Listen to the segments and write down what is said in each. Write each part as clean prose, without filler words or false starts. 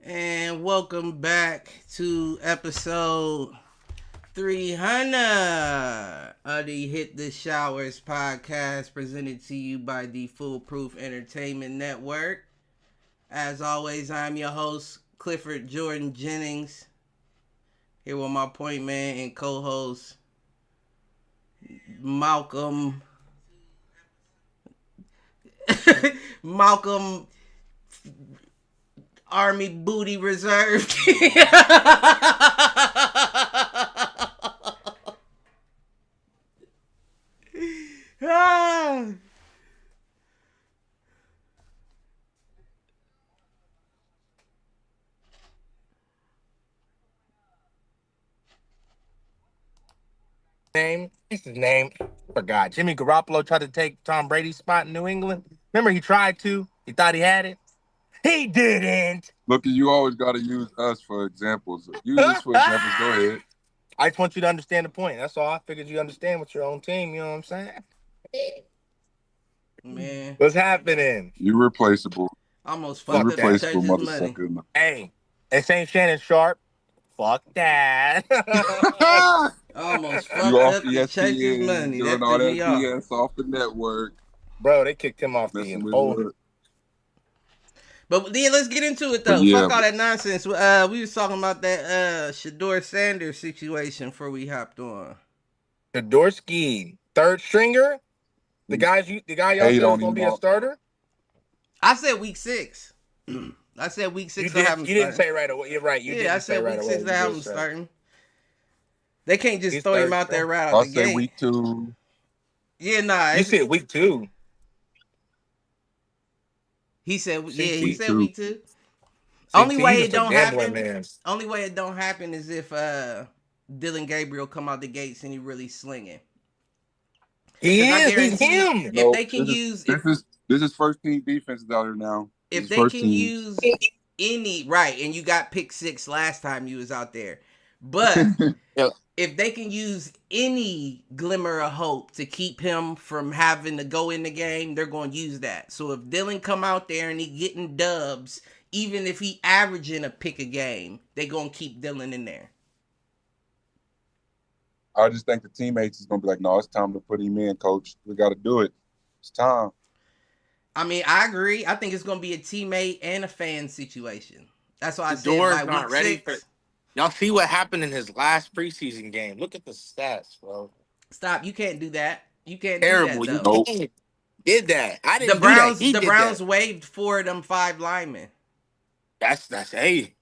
And welcome back to episode 300 of the Hit the Showers podcast presented to you by the Foolproof Entertainment Network. As always, I'm your host, Clifford Jordan Jennings, here with my point man and co-host, Malcolm. Malcolm Army Booty Reserve. Ah. Name? What's his name? Forgot. Jimmy Garoppolo tried to take Tom Brady's spot in New England. Remember, he tried to. He thought he had it. He didn't. Look, you always got to use us for examples. Use us for examples. Go ahead. I just want you to understand the point. That's all. I figured you understand with your own team. You know what I'm saying? Man, What's happening? You replaceable. almost Fuck fucked up the Replaceable church's money. motherfucker. Hey, this ain't Shannon Sharp. Fuck that. Almost You fucked off up the church's ESPN, money. That doing all threw that me off. BS off the network. Bro, they kicked him off the Messing with whole. it. But yeah, let's get into it though. Yeah. Fuck all that nonsense. We was talking about that Shador Sanders situation before we hopped on. Jadorsky, third stringer. The guy y'all Hate said was on gonna him be a all. starter. I said week 6. I said week 6 to have him You didn't starting. say right away. You're right. You Yeah, didn't I say said right week away. 6 to You have did him say. starting. They can't just He's throw him third out there string. right out I'll the say gate. week 2. Yeah, nah. You said week 2. He said, yeah, he Week said 2. week 2. See, Only way he's it just a don't gambling happen. man. Only way it don't happen is if Dylan Gabriel come out the gates and he really slinging. He 'Cause I is. He's guarantee him. if No, they can use this is first team defense out here now. This if is they first can team. use any right, and you got pick 6 last time you was out there, but Yeah. if they can use any glimmer of hope to keep him from having to go in the game, they're going to use that. So if Dylan come out there and he getting dubs, even if he averaging a pick a game, they going to keep Dylan in there. I just think the teammates is gonna be like, no, it's time to put him in, coach. We got to do it. It's time. I mean, I agree. I think it's going to be a teammate and a fan situation. That's why I said Shador's by not week ready 6. Y'all see what happened in his last preseason game. Look at the stats, bro. Stop. You can't do that. You can't Terrible. do You that, though. Nope. can't. Did that. I The didn't do that. Browns, He the did Browns that. waived 4 of them 5 linemen. That's hey.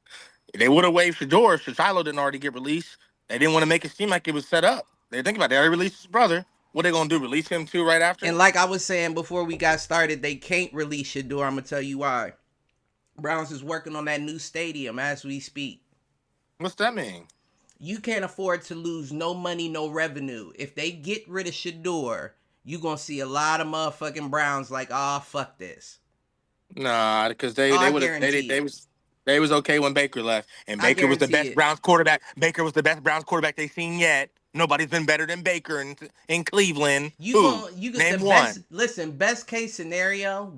They would have waived Shador. Shiloh didn't already get released. They didn't want to make it seem like it was set up. They think about it. They already released his brother. What they gonna do? Release him too right after? And like I was saying before we got started, they can't release Shador. I'm gonna tell you why. Browns is working on that new stadium as we speak. What's that mean? You can't afford to lose no money, no revenue. If they get rid of Shador, you gonna see a lot of motherfucking Browns like, oh fuck this. Nah, because Oh, they I would have guarantee they it. was okay when Baker left, and I Baker was the guarantee best it. Browns quarterback. Baker was the best Browns quarterback they've seen yet. Nobody's been better than Baker in Cleveland. You get Name the one. best. Listen, best case scenario.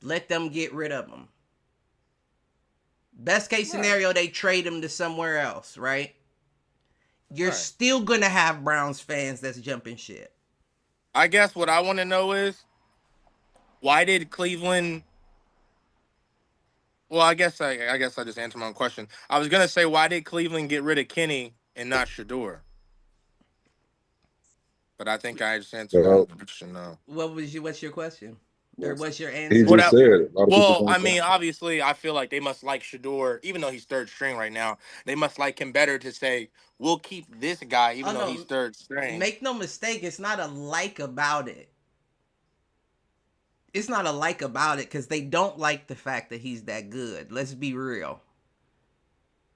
Let them get rid of him. Best case scenario, they trade him to somewhere else, right? You're Right. still gonna have Browns fans that's jumping shit. I guess what I want to know is why did Cleveland? Well, I guess I just answered my own question. I was gonna say why did Cleveland get rid of Kenny and not Shador? But I think I just answered my own question now. What's your question? Or what's your He answer? just said it. A lot of people Well, don't I say. mean, obviously, I feel like they must like Shador, even though he's third string right now. They must like him better to say we'll keep this guy, even Oh though he's no, third string. make no mistake, it's not a like about it. It's not a like about it because they don't like the fact that he's that good. Let's be real.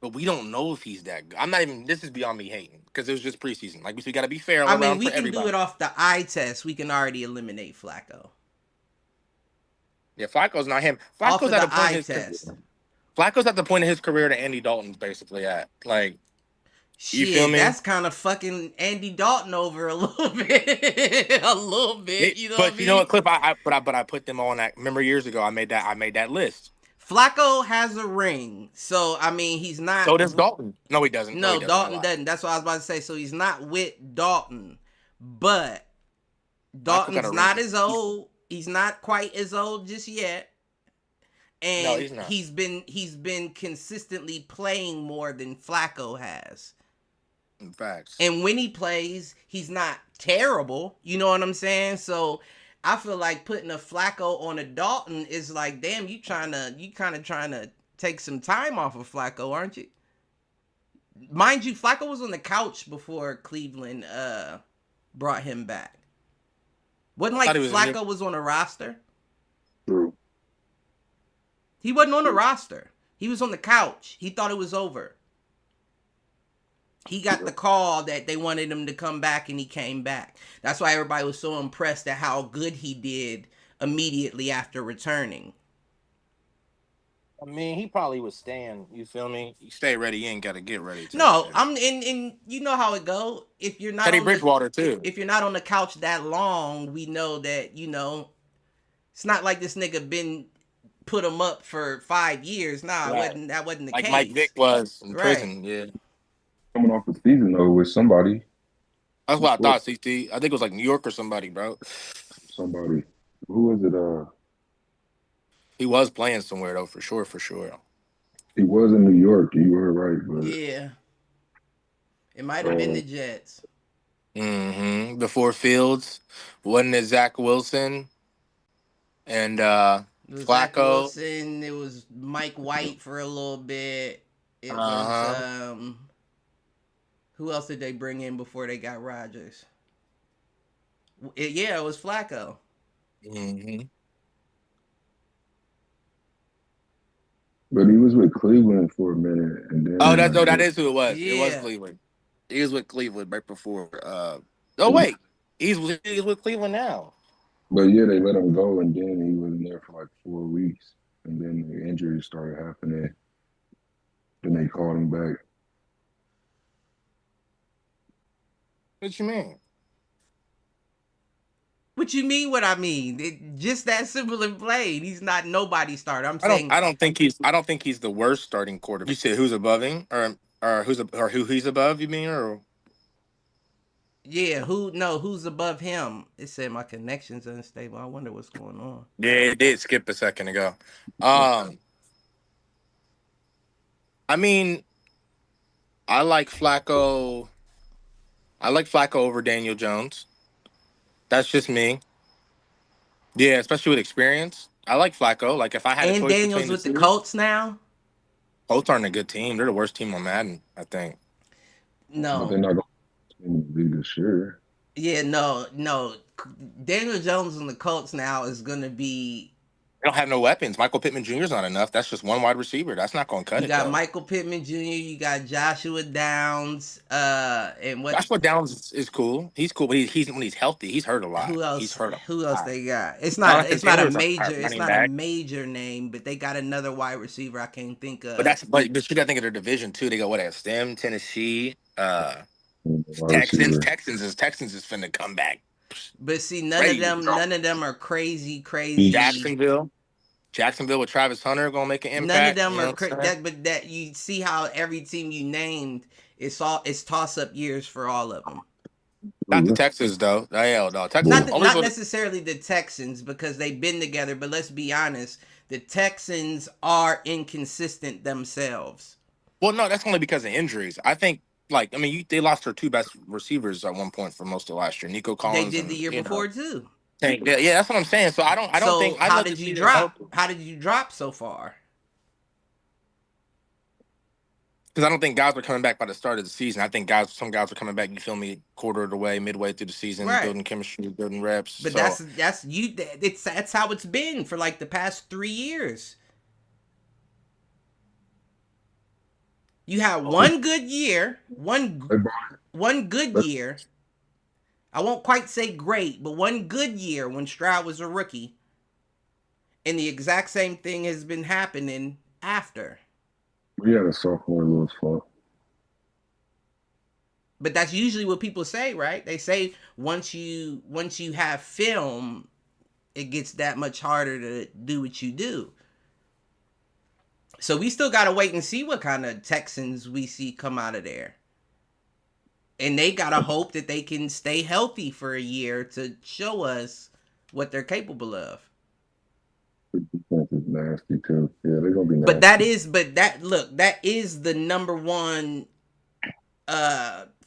But we don't know if he's that good. I'm not even. This is beyond me hating because it was just preseason. Like we got to be fair all I mean, around we for can do everybody. it off the eye test. We can already eliminate Flacco. Yeah, Flacco's not him. Off Flacco's of at the the point eye his test. Flacco's at the point of his career that Andy Dalton's basically at. Like, you feel Shit, me? that's kind of fucking Andy Dalton over a little bit. A little bit, you know but what I you know mean? what, Cliff? I put them on that. Remember years ago, I made that list. Flacco has a ring, so I mean he's not. So does Dalton. No, he doesn't. No, he doesn't. I Dalton lied. doesn't. That's what I was about to say. So he's not with Dalton, but Flacco got a Dalton's ring. not as old. He's not quite as old just yet. And No, he's not. he's been consistently playing more than Flacco has. In fact. And when he plays, he's not terrible. You know what I'm saying? So I feel like putting a Flacco on a Dalton is like, damn, you kind of trying to take some time off of Flacco, aren't you? Mind you, Flacco was on the couch before Cleveland brought him back. Wasn't like Flacco was on a roster. True. He wasn't on the roster. He was on the couch. He thought it was over. He got the call that they wanted him to come back, and he came back. That's why everybody was so impressed at how good he did immediately after returning. I mean, he probably was staying. You feel me? You stay ready. You ain't got to get ready. No, I'm in. You know how it go. If you're not Teddy on Bridgewater too. If you're not on the couch that long, we know that it's not like this nigga been put him up for 5 years. Nah, Right. that wasn't the like case. Mike Vick was in prison. Yeah, Coming off the season though with somebody. that's what I thought. CT. I think it was like New York or somebody, bro. Somebody. Who was it? He was playing somewhere though, for sure. He was in New York. You were right, but Yeah, it might have been the Jets. Mm-hmm. Before Fields, wasn't it Zach Wilson and Flacco? Zach Wilson. It was Mike White for a little bit. It was who else did they bring in before they got Rodgers? It was Flacco. Mm-hmm. But he was with Cleveland for a minute, and then that is who it was. Yeah. It was Cleveland. He was with Cleveland right before. Wait, he's with Cleveland now. But yeah, they let him go, and then he was there for like 4 weeks, and then the injuries started happening. Then they called him back. What you mean? What you mean? What I mean? Just that simple and plain. He's not nobody starter. I'm saying I don't think he's the worst starting quarterback. You said who's above him, or who he's above? You mean, or yeah, who's above him? It said my connection's unstable. I wonder what's going on. yeah, it did skip a second ago. I mean, I like Flacco. I like Flacco over Daniel Jones. That's just me. Yeah, especially with experience. I like Flacco. Like if I had a And choice Daniels between with the two, Colts now. Colts aren't a good team. They're the worst team on Madden, I think. But No, they're not going to win the league this year. yeah, no. Daniel Jones and the Colts now is gonna be. They don't have no weapons. Michael Pittman Jr. is not enough. That's just one wide receiver. That's not going to cut You it. got though. Michael Pittman Jr. You got Joshua Downs. And what? Joshua Downs is cool. He's cool, but he's when he's healthy, he's hurt a lot. Who else? He's hurt Who else they got? It's Jonathan not. It's not a Taylor's major. our It's running not a back. major name, but they got another wide receiver I can't think of. But you got to think of their division too. They got what? Stem, Tennessee, Wide Texans. receiver. Texans is finna come back. But see, none of them are crazy. Jacksonville with Travis Hunter gonna make an impact. None of them you know are what I'm crazy. saying? But that you see how every team you named, it's toss up years for all of them. Not the Texans though. Hell no. Texans. Not necessarily the Texans because they've been together. But let's be honest, the Texans are inconsistent themselves. Well, no, that's only because of injuries. I think. They lost their two best receivers at one point for most of last year. Nico Collins. They did the year before too. Yeah, that's what I'm saying. So I don't think. How did you drop? How did you drop so far? Because I don't think guys were coming back by the start of the season. I think some guys were coming back. You feel me? Quarter of the way, midway through the season, Right. building chemistry, building reps. But that's how it's been for like the past 3 years. You had one good year, one good year. I won't quite say great, but one good year when Stroud was a rookie. And the exact same thing has been happening after. We had a sophomore little slump. But that's usually what people say, right? They say once you have film, it gets that much harder to do what you do. So we still got to wait and see what kind of Texans we see come out of there. And they got to hope that they can stay healthy for a year to show us what they're capable of. The defense is nasty too. Yeah, they're gonna be nasty. That is the number one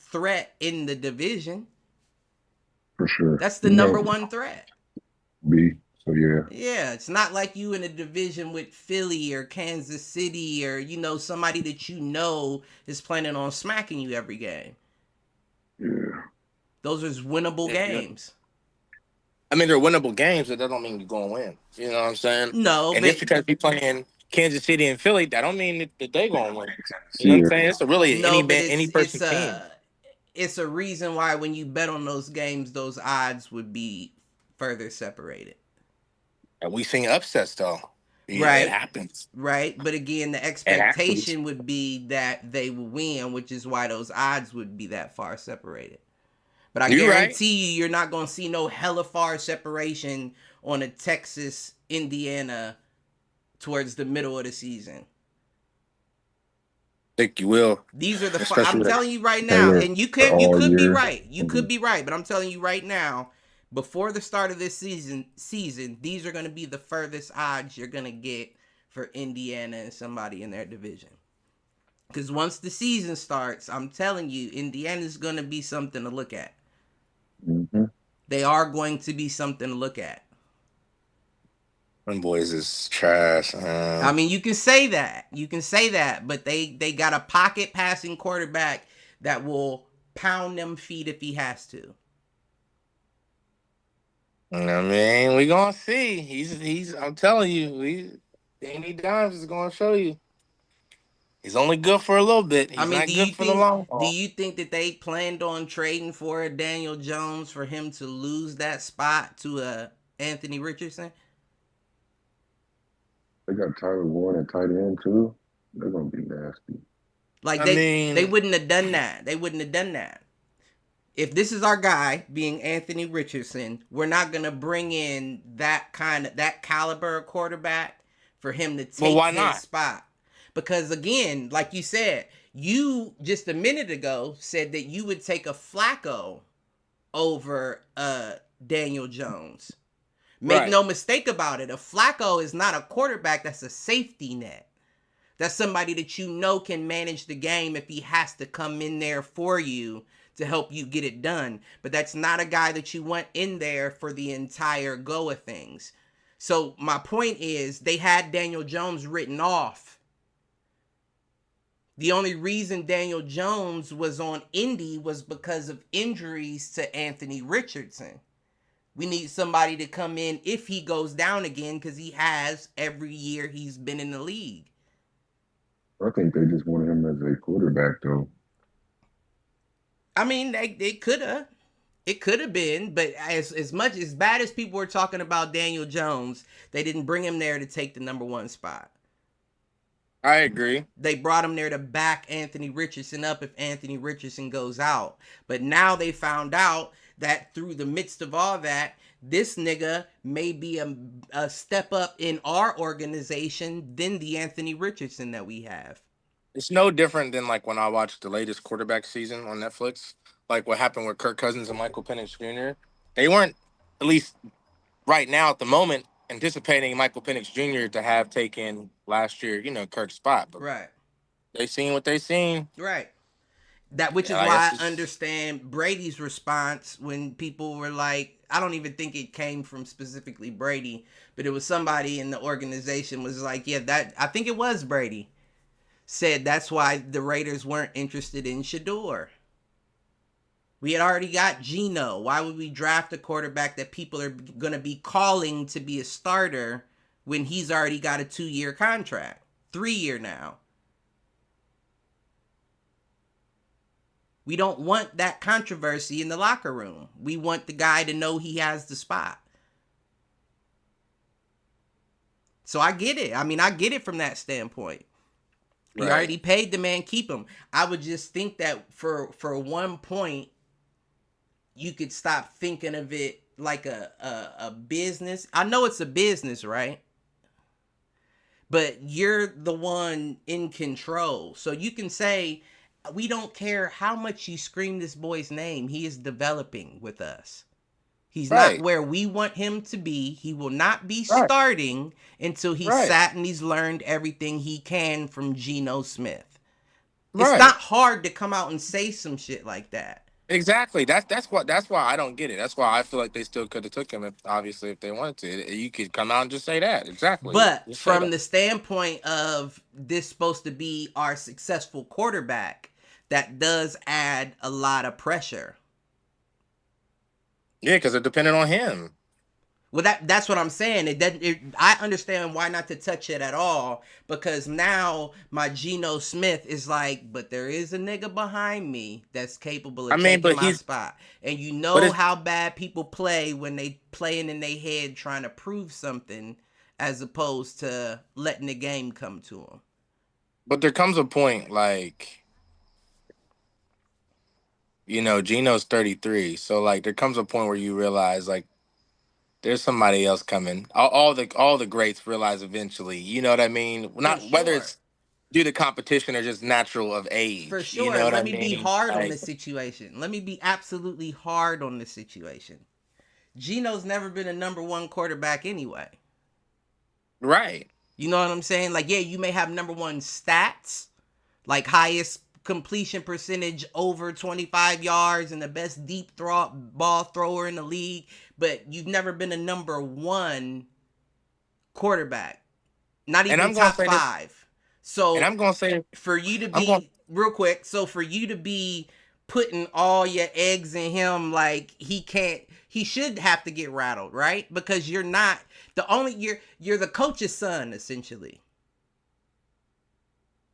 threat in the division. For sure. That's the number one threat. B. So yeah. Yeah, it's not like you in a division with Philly or Kansas City or somebody that is planning on smacking you every game. Yeah. Those are winnable games. I mean, they're winnable games, but that don't mean you're going to win. You know what I'm saying? No, and just because we playing Kansas City and Philly, that don't mean that they're going to win. You know what I'm saying? It's any person's team. It's a reason why when you bet on those games, those odds would be further separated. And we seen upsets though. Right. It happens. Right. But again, the expectation would be that they will win, which is why those odds would be that far separated. But I guarantee you're not going to see no hella far separation on a Texas, Indiana towards the middle of the season. I think you will. These are I'm telling you right now, and you could be right. You could be right, but I'm telling you right now, before the start of this season, these are going to be the furthest odds you're going to get for Indiana and somebody in their division. Because once the season starts, I'm telling you, Indiana's going to be something to look at. Mm-hmm. They are going to be something to look at. Them boys is trash. I mean, you can say that, but they got a pocket passing quarterback that will pound them feet if he has to. I mean, we gonna see. He's. I'm telling you, Danny Dimes is gonna show you. He's only good for a little bit. He's not good for the long haul. Do you think that they planned on trading for Daniel Jones for him to lose that spot to Anthony Richardson? They got Tyler Warren at tight end too. They're gonna be nasty. Like they wouldn't have done that. They wouldn't have done that. If this is our guy being Anthony Richardson, we're not gonna bring in that caliber of quarterback for him to take his spot. Because again, like you said, you just a minute ago said that you would take a Flacco over Daniel Jones. Make no mistake about it. A Flacco is not a quarterback. That's a safety net. That's somebody that can manage the game if he has to come in there for you to help you get it done. But that's not a guy that you want in there for the entire go of things. So my point is they had Daniel Jones written off. The only reason Daniel Jones was on Indy was because of injuries to Anthony Richardson. We need somebody to come in if he goes down again, because he has every year he's been in the league. I think they just wanted him as a quarterback, though. I mean, they could have. It could have been, but as bad as people were talking about Daniel Jones, they didn't bring him there to take the number one spot. I agree. They brought him there to back Anthony Richardson up if Anthony Richardson goes out. But now they found out that through the midst of all that, this nigga may be a step up in our organization than the Anthony Richardson that we have. It's no different than like when I watched the latest quarterback season on Netflix, like what happened with Kirk Cousins and Michael Penix Jr. They weren't, at least right now at the moment, anticipating Michael Penix Jr. to have taken last year, Kirk's spot. But right. They seen what they seen. Right. Which is why I understand Brady's response when people were like, I don't even think it came from specifically Brady, but it was somebody in the organization was like, yeah, I think it was Brady, said that's why the Raiders weren't interested in Shedeur. We had already got Geno. Why would we draft a quarterback that people are going to be calling to be a starter when he's already got a 2-year contract? 3-year now. We don't want that controversy in the locker room. We want the guy to know he has the spot. So I get it. I mean, I get it from that standpoint. Right. You already paid the man, keep him. I would just think that for one point, you could stop thinking of it like a business. I know it's a business, right? but you're the one in control. So you can say, we don't care how much you scream this boy's name. He is developing with us. He's not Right. where we want him to be. He will not be Right. starting until he's Right. sat and he's learned everything he can from Geno Smith. It's Right. not hard to come out and say some shit like that. Exactly. That's why I don't get it. That's why I feel like they still could have took him if they wanted to. You could come out and just say that. Exactly. But Just say from that. the standpoint of this supposed to be our successful quarterback, that does add a lot of pressure. Yeah, because they're dependent on him. Well, that's what I'm saying. It doesn't. I understand why not to touch it at all, because now my Geno Smith is like, but there is a nigga behind me that's capable I of mean, taking but my he's spot. And you but know it's how bad people play when they playing in their head trying to prove something, as opposed to letting the game come to them. but there comes a point like Gino's 33, so like there comes a point where you realize like there's somebody else coming. All the greats realize eventually. You know what I mean? For Not whether sure. it's due to competition or just natural of For age. You sure. know And what I let me be mean? hard on Like the situation. Let me be absolutely hard on the situation. Geno's never been a number one quarterback anyway. right, You know what I'm saying? Like, yeah, you may have number one stats, like highest completion percentage over 25 yards and the best deep ball thrower in the league, but you've never been a number one quarterback, not and even I'm gonna top say this, five. and So I'm gonna say for you to I'm going. be real quick, so for you to be putting all your eggs in him, like he should have to get rattled, right? Because you're not you're the coach's son, essentially.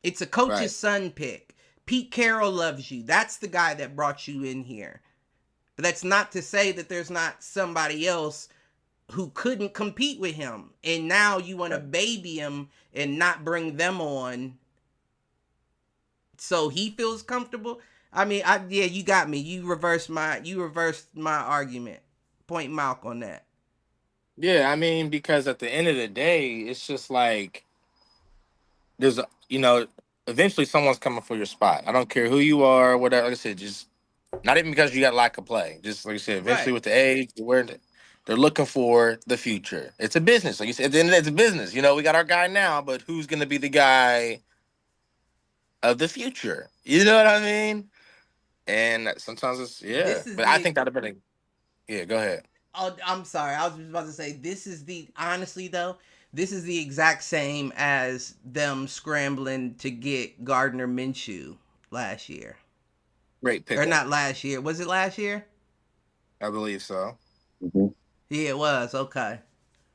It's a Right. coach's son pick. Pete Carroll loves you. That's the guy that brought you in here. But that's not to say that there's not somebody else who couldn't compete with him. And now you want to baby him and not bring them on so he feels comfortable. I mean, yeah, you got me. You reversed my argument. Point Malk on that. Yeah, I mean, because at the end of the day, it's just like there's eventually someone's coming for your spot. I don't care who you are, or whatever. Like I said, just not even because you got lack of play. Just like I said, eventually Right. with the age, they're looking for the future. It's a business. Like you said, at the end of the day, it's a business. We got our guy now, but who's gonna be the guy of the future? You know what I mean? And sometimes it's yeah. This is But I the think that'd have been yeah, go ahead. Oh, I'm sorry. I was just about to say this is the honestly though, this is the exact same as them scrambling to get Gardner Minshew last year. Great Or pickup. not last year. Was it last year? I believe so. Mhm. Yeah, it was. Okay.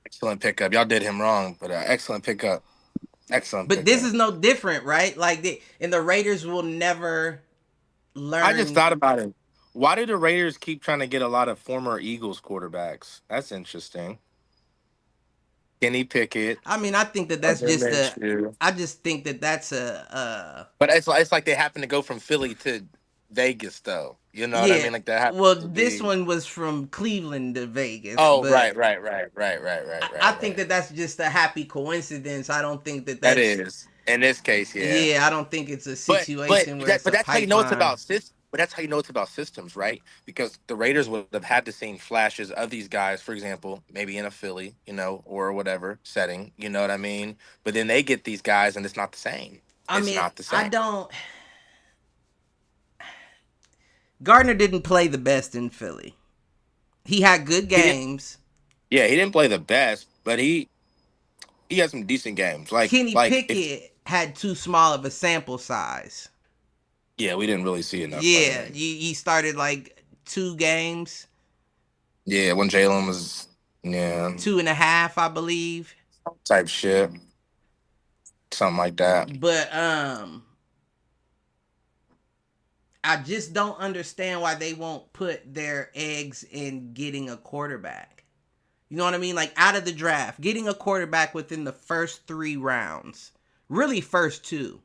Excellent pickup. Y'all did him wrong, but excellent pickup. Excellent But this pickup. is no different, right? Like and the Raiders will never I just learn. thought about it. Why do the Raiders keep trying to get a lot of former Eagles quarterbacks? That's interesting. Kenny Pickett, I mean, I think that that's Gardner just a. Minshew. I just think that that's a. But it's like they happen to go from Philly to Vegas, though. You know what I Yeah. mean? Like that happens Well, to this be. one was from Cleveland to Vegas, Oh, but right, right, right, right, right, right, I right, think right. that that's just a happy coincidence. I don't think that That that's. is in this case, yeah. Yeah, I don't think it's a But situation where it's but a that's how you know it's pipeline. about systems. But that's how you know it's about systems, right? Because the Raiders would have had the same flashes of these guys, for example, maybe in a Philly, or whatever setting, you know what I mean? But then they get these guys, and it's not the same. I It's mean, not the I same. don't. Gardner didn't play the best in Philly. He had good He didn't. games. Yeah, he didn't play the best, but he had some decent games. Kenny Like if Pickett had too small of a sample size. yeah, we didn't really see enough from Yeah, him. he started like 2 games, Yeah, when Jalen was yeah 2.5, I believe. type shit, something like that. But I just don't understand why they won't put their eggs in getting a quarterback. You know what I mean? Like out of the draft, getting a quarterback within the first 3 rounds. Really, first two.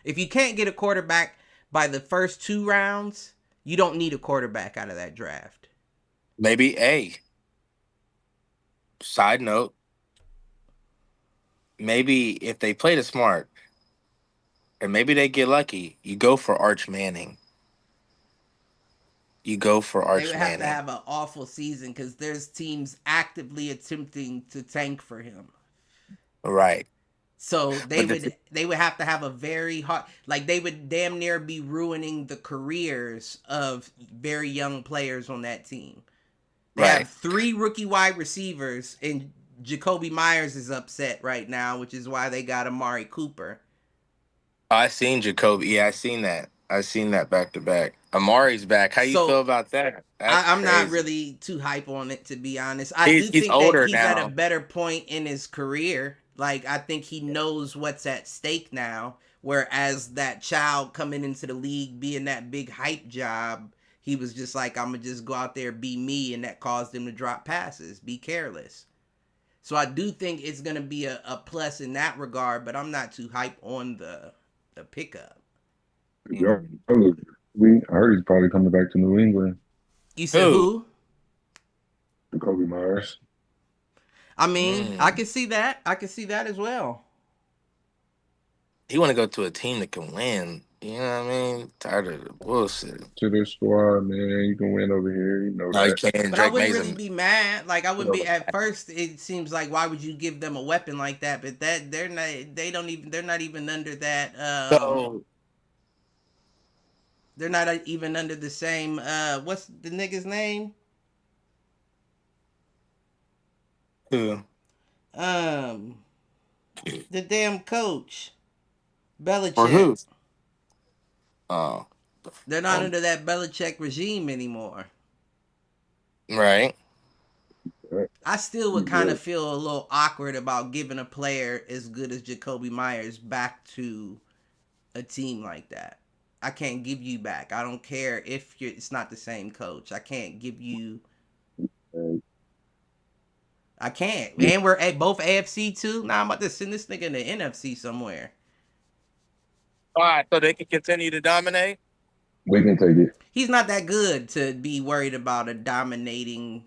If you can't get a quarterback by the first 2 rounds, you don't need a quarterback out of that draft. Maybe a side note. maybe if they play it smart and maybe they get lucky, you go for Arch Manning. You go for They Arch would have to Manning. have an awful season because there's teams actively attempting to tank for him. Right. So But they would have to have a very hard, like they would damn near be ruining the careers of very young players on that team. They right. have 3 rookie wide receivers, and Jacoby Myers is upset right now, which is why they got Amari Cooper. I seen Jacoby. Yeah, I seen that. I seen that back to back. Amari's back. How you feel So about that? That's I'm not crazy. really too hype on it, to be honest. I do He's think that older he's at a now. better point in his career. Like, I think he knows what's at stake now. Whereas that child coming into the league being that big hype job, he was just like, I'm going to just go out there, be me. And that caused him to drop passes, be careless. So I do think it's going to be a plus in that regard, but I'm not too hype on the pickup. I heard he's probably coming back to New England. You said who? Jacoby Myers. I mean, I can see that. I can see that as well. He want to go to a team that can win. You know what I mean? Tired of the bullshit. To the squad, man. You can win over here. You know No, you that. can't. But I Drake wouldn't really Mason. be mad. Like, I wouldn't be at first. It seems like, why would you give them a weapon like that? But that they're not even under that. So They're not even under the same. What's the nigga's name? who? The damn coach, Belichick. For who? Oh, They're not under that Belichick regime anymore. right. I still would kind of feel a little awkward about giving a player as good as Jacoby Myers back to a team like that. I can't give you back. I don't care if it's not the same coach. I can't give you. I can't. And we're at both AFC too. Now I'm about to send this nigga in the NFC somewhere. All right, so they can continue to dominate. We can take it. He's not that good to be worried about a dominating.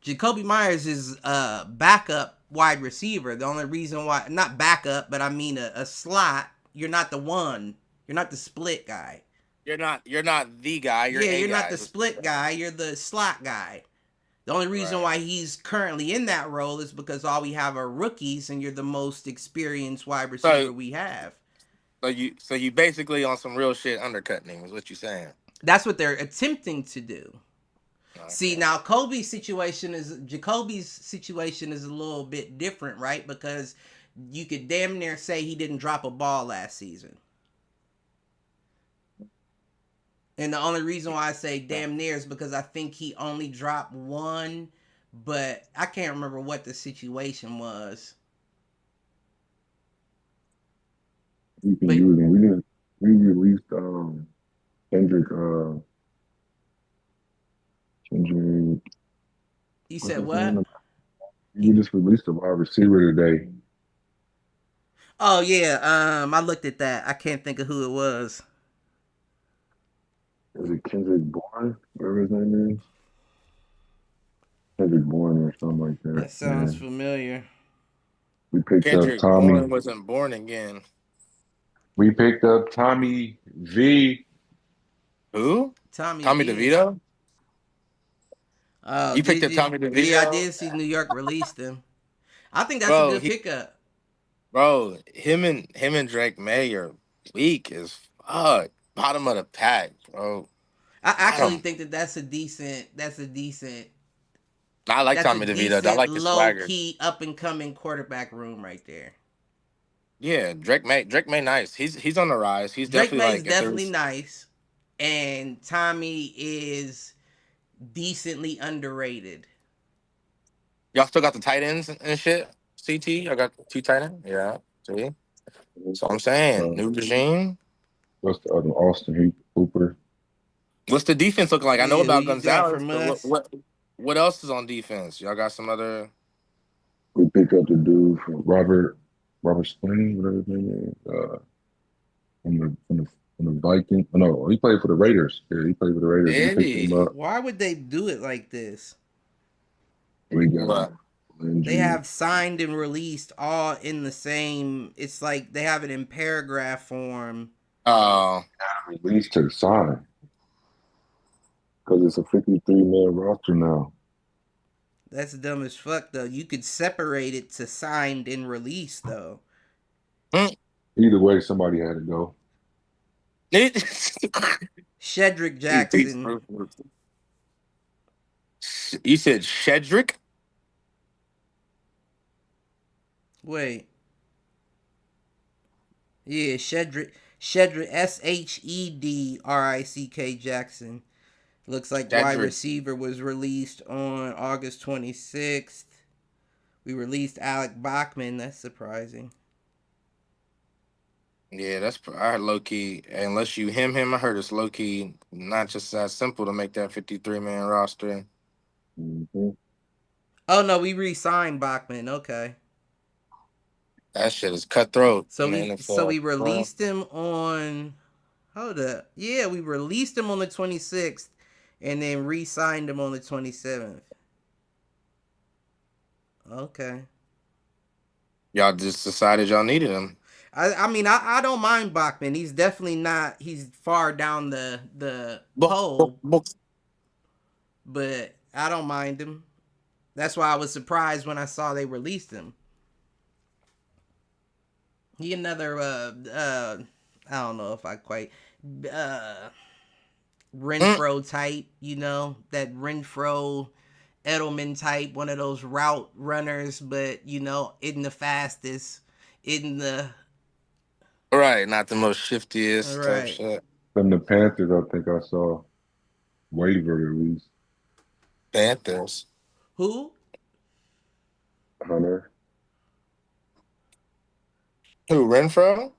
Jacoby Myers is a backup wide receiver. The only reason why, not backup, but I mean a slot. You're not the one. You're not the split guy. You're not the guy. You're not the split guy. You're the slot guy. The only reason why he's currently in that role is because all we have are rookies, and you're the most experienced wide receiver we have. So you basically on some real shit undercutting him is what you're saying. That's what they're attempting to do. Okay. See, now Jacoby's situation is a little bit different, right? Because you could damn near say he didn't drop a ball last season. And the only reason why I say damn near is because I think he only dropped one, but I can't remember what the situation was. You can use him. We released Kendrick. You said what? You just released a wide receiver today. Oh yeah, I looked at that. I can't think of who it was. Is it Kendrick Bourne? Whatever his name is. Kendrick Bourne or something like that. That sounds familiar. We picked Kendrick up Tommy. Bourne wasn't born again. We picked up Tommy V. Who? Tommy DeVito? You picked up Tommy DeVito? Yeah, I did see New York released him. I think that's a good pickup. Bro, him and Drake May are weak as fuck. Bottom of the pack, bro. I actually think that's a decent. I like Tommy DeVito. I like his swagger. Low key up and coming quarterback room right there. Yeah, Drake May nice. He's on the rise. He's definitely nice, and Tommy is decently underrated. Y'all still got the tight ends and shit. CT, I got 2 tight ends. Yeah, see. So I'm saying new regime. What's the other Austin Hooper? What's the defense looking like? I know about Gonzalez. What else is on defense? Y'all got some other. We pick up the dude from Robert Spring, whatever his name is. From the Vikings. No, he played for the Raiders. Yeah, he played for the Raiders. Why would they do it like this? We got They have signed and released all in the same. It's like they have it in paragraph form. Released to the side because it's a 53-man roster now. That's dumb as fuck, though. You could separate it to signed and released, though. Either way, somebody had to go. Shedrick Jackson. You said Shedrick? Wait. Yeah, Shedrick, Shedrick Jackson. Looks like wide receiver was released on August 26th. We released Alec Bachman. That's surprising. Yeah, that's I heard low key. Unless you him, I heard it's low key not just that simple to make that 53-man roster. Mm-hmm. Oh no, we re-signed Bachman. Okay. That shit is cutthroat. So we released him on. Hold up. Yeah, we released him on the 26th, and then re-signed him on the 27th. Okay. Y'all just decided y'all needed him. I mean, I don't mind Bachman. He's definitely not. He's far down the pole, but I don't mind him. That's why I was surprised when I saw they released him. He another I don't know if I quite Renfro type, you know, that Renfro Edelman type, one of those route runners, but you know, in the fastest, in the right, not the most shiftiest right. type shit. From the Panthers, I think I saw waiver at least. Panthers. Who? Hunter. Who, Renfro?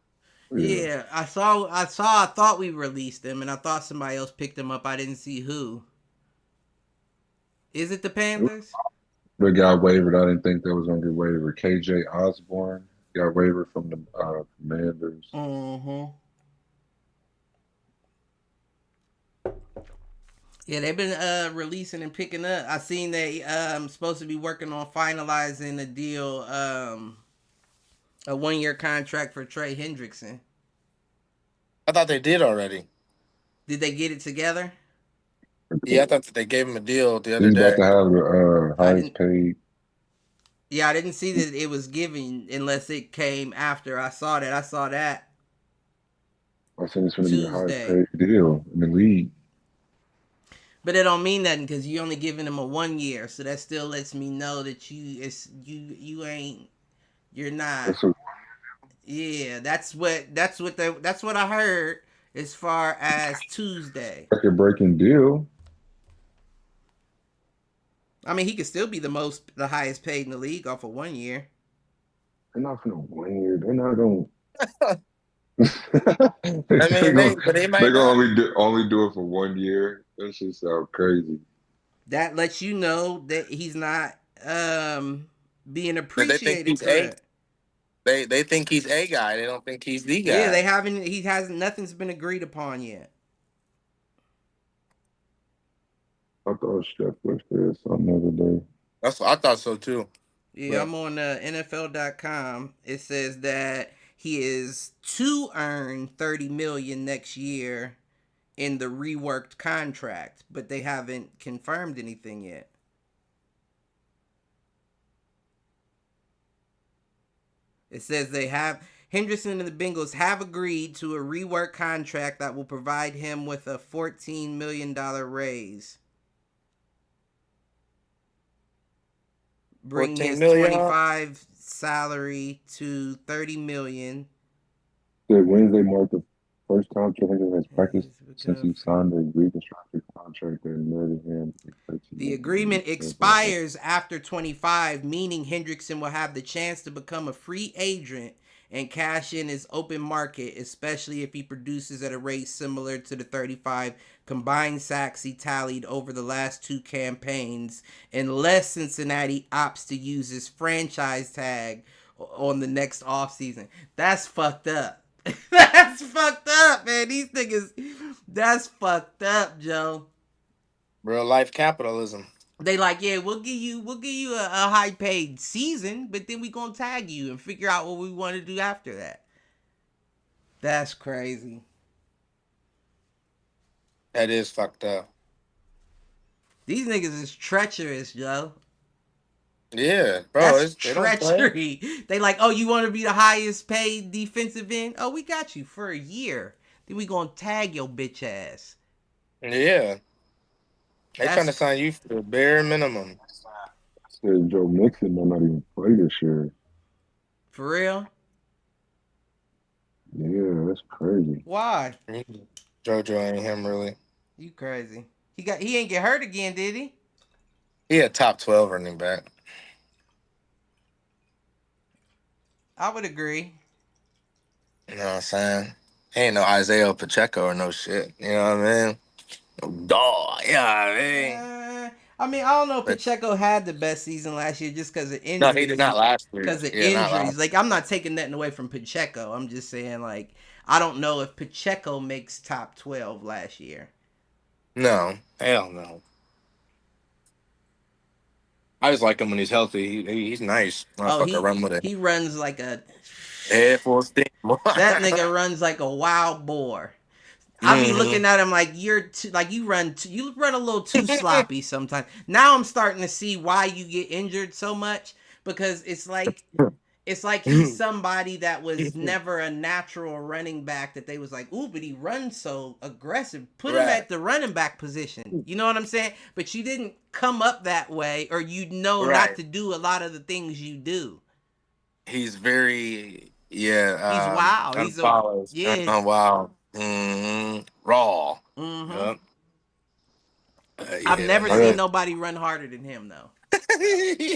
Yeah, I thought we released him, and I thought somebody else picked him up. I didn't see who. Is it the Panthers? They got wavered. I didn't think that was going to get wavered. KJ Osborne got wavered from the Commanders. Mm-hmm. Yeah, they've been releasing and picking up. I seen they supposed to be working on finalizing a deal, a 1-year contract for Trey Hendrickson. I thought they did already. Did they get it together? Yeah, I thought that they gave him a deal the other He's day. about to have the highest paid. Yeah, I didn't see that it was given unless it came after I saw that. I saw that. I said it's going to be the highest paid deal in the league. But it don't mean nothing because you only giving him a 1 year, so that still lets me know that you're not. Yeah, that's what I heard as far as Tuesday. Record-breaking deal. I mean, he could still be the highest paid in the league off of 1 year. They're not for no 1 year. They're not going. they might. They're gonna only do it for 1 year. That shit sound crazy. That lets you know that he's not being appreciated. They think he's a guy. They don't think he's the guy. Yeah, nothing's been agreed upon yet. I thought Chef was there some other day. I thought so too. Yeah, but I'm on NFL.com. It says that he is to earn $30 million next year in the reworked contract, but they haven't confirmed anything yet. It says Hendrickson and the Bengals have agreed to a reworked contract that will provide him with a $14 million raise. Bring his 25 salary to $30 million. The Wednesday marked the first contract he has practiced since he signed the reconstructed contract that murdered him. The agreement expires after 25, meaning Hendrickson will have the chance to become a free agent and cash in his open market, especially if he produces at a rate similar to the 35 combined sacks he tallied over the last 2 campaigns, unless Cincinnati opts to use his franchise tag on the next offseason. That's fucked up. That's fucked up, man. These niggas, that's fucked up, Joe. Real life capitalism. They like, yeah, we'll give you a high paid season, but then we gonna tag you and figure out what we want to do after that. That's crazy. That is fucked up. These niggas is treacherous, yo. Yeah, bro. That's They don't play. treachery. They like, oh, you want to be the highest paid defensive end? Oh, we got you for a year. Then we gonna tag your bitch ass. Yeah, they trying to That's sign you for the bare minimum. Said Joe Mixon might not even play this year. for real. Yeah, that's crazy. Why? JoJo ain't him really. You crazy? He ain't get hurt again, did he? He a top 12 running back. I would agree. You know what I'm saying? He ain't no Isaiah Pacheco or no shit. You know what I mean? No dog. Yeah, I mean. I don't know. But Pacheco had the best season last year just because of no, he did injuries. not last year. Because of Yeah, not injuries, last. like I'm not taking nothing away from Pacheco. I'm just saying, like I don't know if Pacheco makes top 12 last year. No, hell no. I just like him when he's healthy. He's nice. Oh, Motherfucker, run with it. he runs like a Head full steam. that nigga runs like a wild boar. I be Mhm. looking at him like you run a little too sloppy sometimes. Now I'm starting to see why you get injured so much because it's like he's somebody that was never a natural running back that they was like, ooh, but he runs so aggressive. Put him Right. at the running back position. You know what I'm saying? But you didn't come up that way, or not Right. to do a lot of the things you do. He's very He's wild. He's a unfollows. yeah. Wow. Raw. Mm-hmm. Yep. I've Yeah, that never I seen got nobody run harder than him though.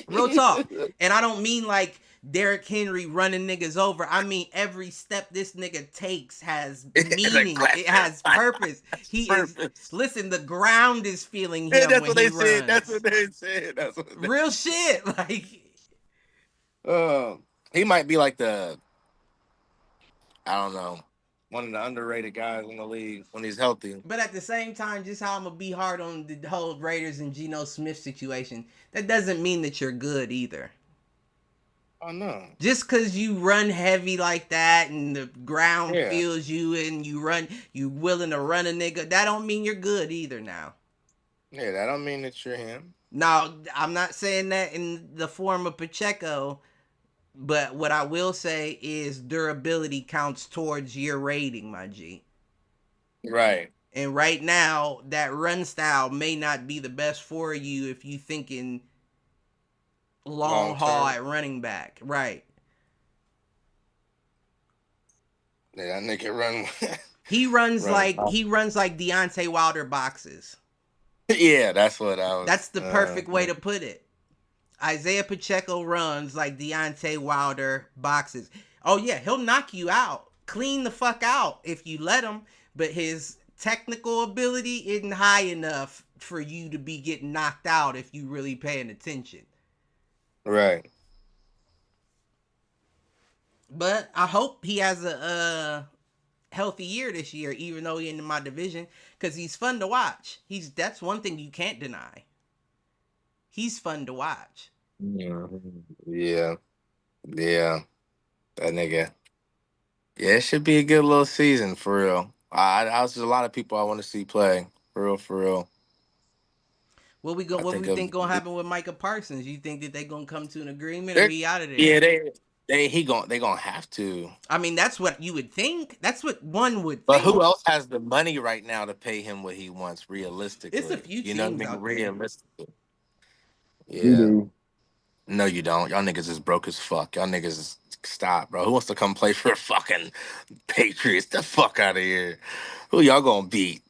Real talk. nigga. And I don't mean like Derrick Henry running niggas over. I mean every step this nigga takes has It's meaning. It has purpose. He is Purpose. listen, the ground is feeling Yeah, him that's when what he they said. That's runs. what they said. That's what they Real shit. Like he might be like I don't know, one of the underrated guys in the league when he's healthy. but at the same time, just how I'm gonna be hard on the whole Raiders and Geno Smith situation, that doesn't mean that you're good either. Oh no. Just cause you run heavy like that and the ground Yeah. feels you and you willing to run a nigga, that don't mean you're good either now. Yeah, that don't mean that you're him. Now, I'm not saying that in the form of Pacheco, but what I will say is durability counts towards your rating, my G. Right. And right now, that run style may not be the best for you if you thinking long Long haul term. at running back. Right. Yeah, that nigga run. He runs Run like hot. Deontay Wilder boxes. Yeah, that's what I was. That's the perfect way to put it. Isaiah Pacheco runs like Deontay Wilder boxes. Oh yeah, he'll knock you out, clean the fuck out if you let him. But his technical ability isn't high enough for you to be getting knocked out if you really paying attention. Right. But I hope he has a healthy year this year, even though he's in my division, because he's fun to watch. That's one thing you can't deny. He's fun to watch. Yeah. Yeah. Yeah. That nigga. Yeah, it should be a good little season for real. There's a lot of people I want to see play for real. For real. What we think gonna happen with Micah Parsons? You think that they gonna come to an agreement or he out of there? Yeah, they gonna have to. I mean, that's what you would think. That's what one would But think. who else has the money right now to pay him what he wants realistically? It's a few You know what I teams mean? out there. Realistically. you Yeah. do. No, you don't. Y'all niggas is broke as fuck. Y'all niggas is stop, bro. Who wants to come play for fucking Patriots? The fuck out of here. Who y'all gonna beat?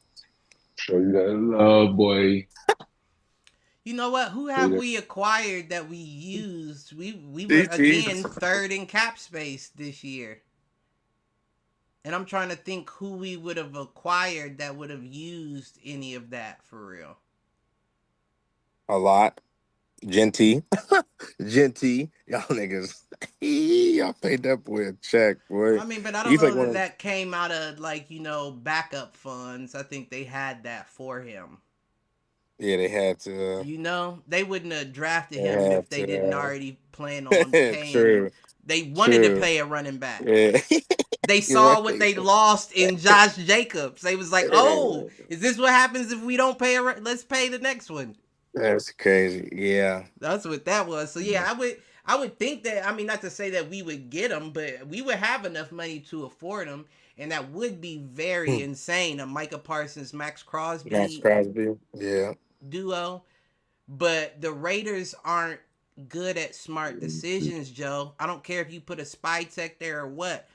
Show you that love, boy. You know what? Who have we acquired that we used? We were These again teams. third in cap space this year. And I'm trying to think who we would have acquired that would have used any of that for real. A lot. Genty. Genty. Y'all niggas. Y'all paid that boy a check, boy. I mean, but I don't He's know like that came out of like, backup funds. I think they had that for him. Yeah, they had to. You know, they wouldn't have drafted They him if had they didn't to. already plan on paying. True. They wanted to True. pay a running back. Yeah. They You're saw what right. they lost in Josh Jacobs. They was like, "Oh, is this what happens if we don't pay? Let's pay the next one." That's crazy. Yeah. That's what that was. So yeah, I would think that. I mean, not to say that we would get him, but we would have enough money to afford him, and that would be very Hmm. insane. A Micah Parsons, Max Max Crosby Crosby. Yeah. duo. But the Raiders aren't good at smart Yeah. decisions, Joe. I don't care if you put a spy tech there or what.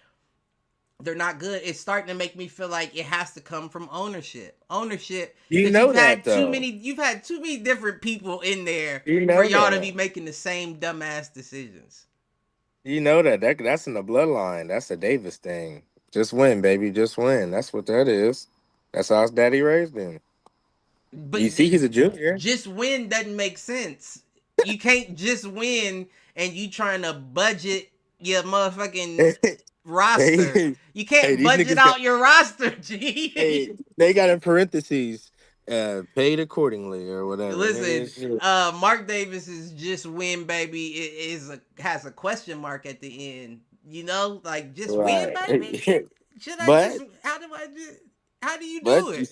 They're not good. It's starting to make me feel like it has to come from ownership, You because know that though. you've had too many different people in there You for know y'all to be that. making the same dumbass decisions. You know that's in the bloodline. That's a Davis thing. Just win, baby. Just win. That's what that is. That's how his daddy raised him. But You see, he's a junior. just win doesn't make sense. You can't just win and you trying to budget your motherfucking roster. Hey, You hey, can't these budget niggas got. out your roster, G. Hey, they got in parentheses, paid accordingly or whatever. Listen, Nigga, shit. Mark Davis is just win, baby. It is has a question mark at the end. You know, like just win, Right. baby. Should I but just? How do I just? How do you do but it?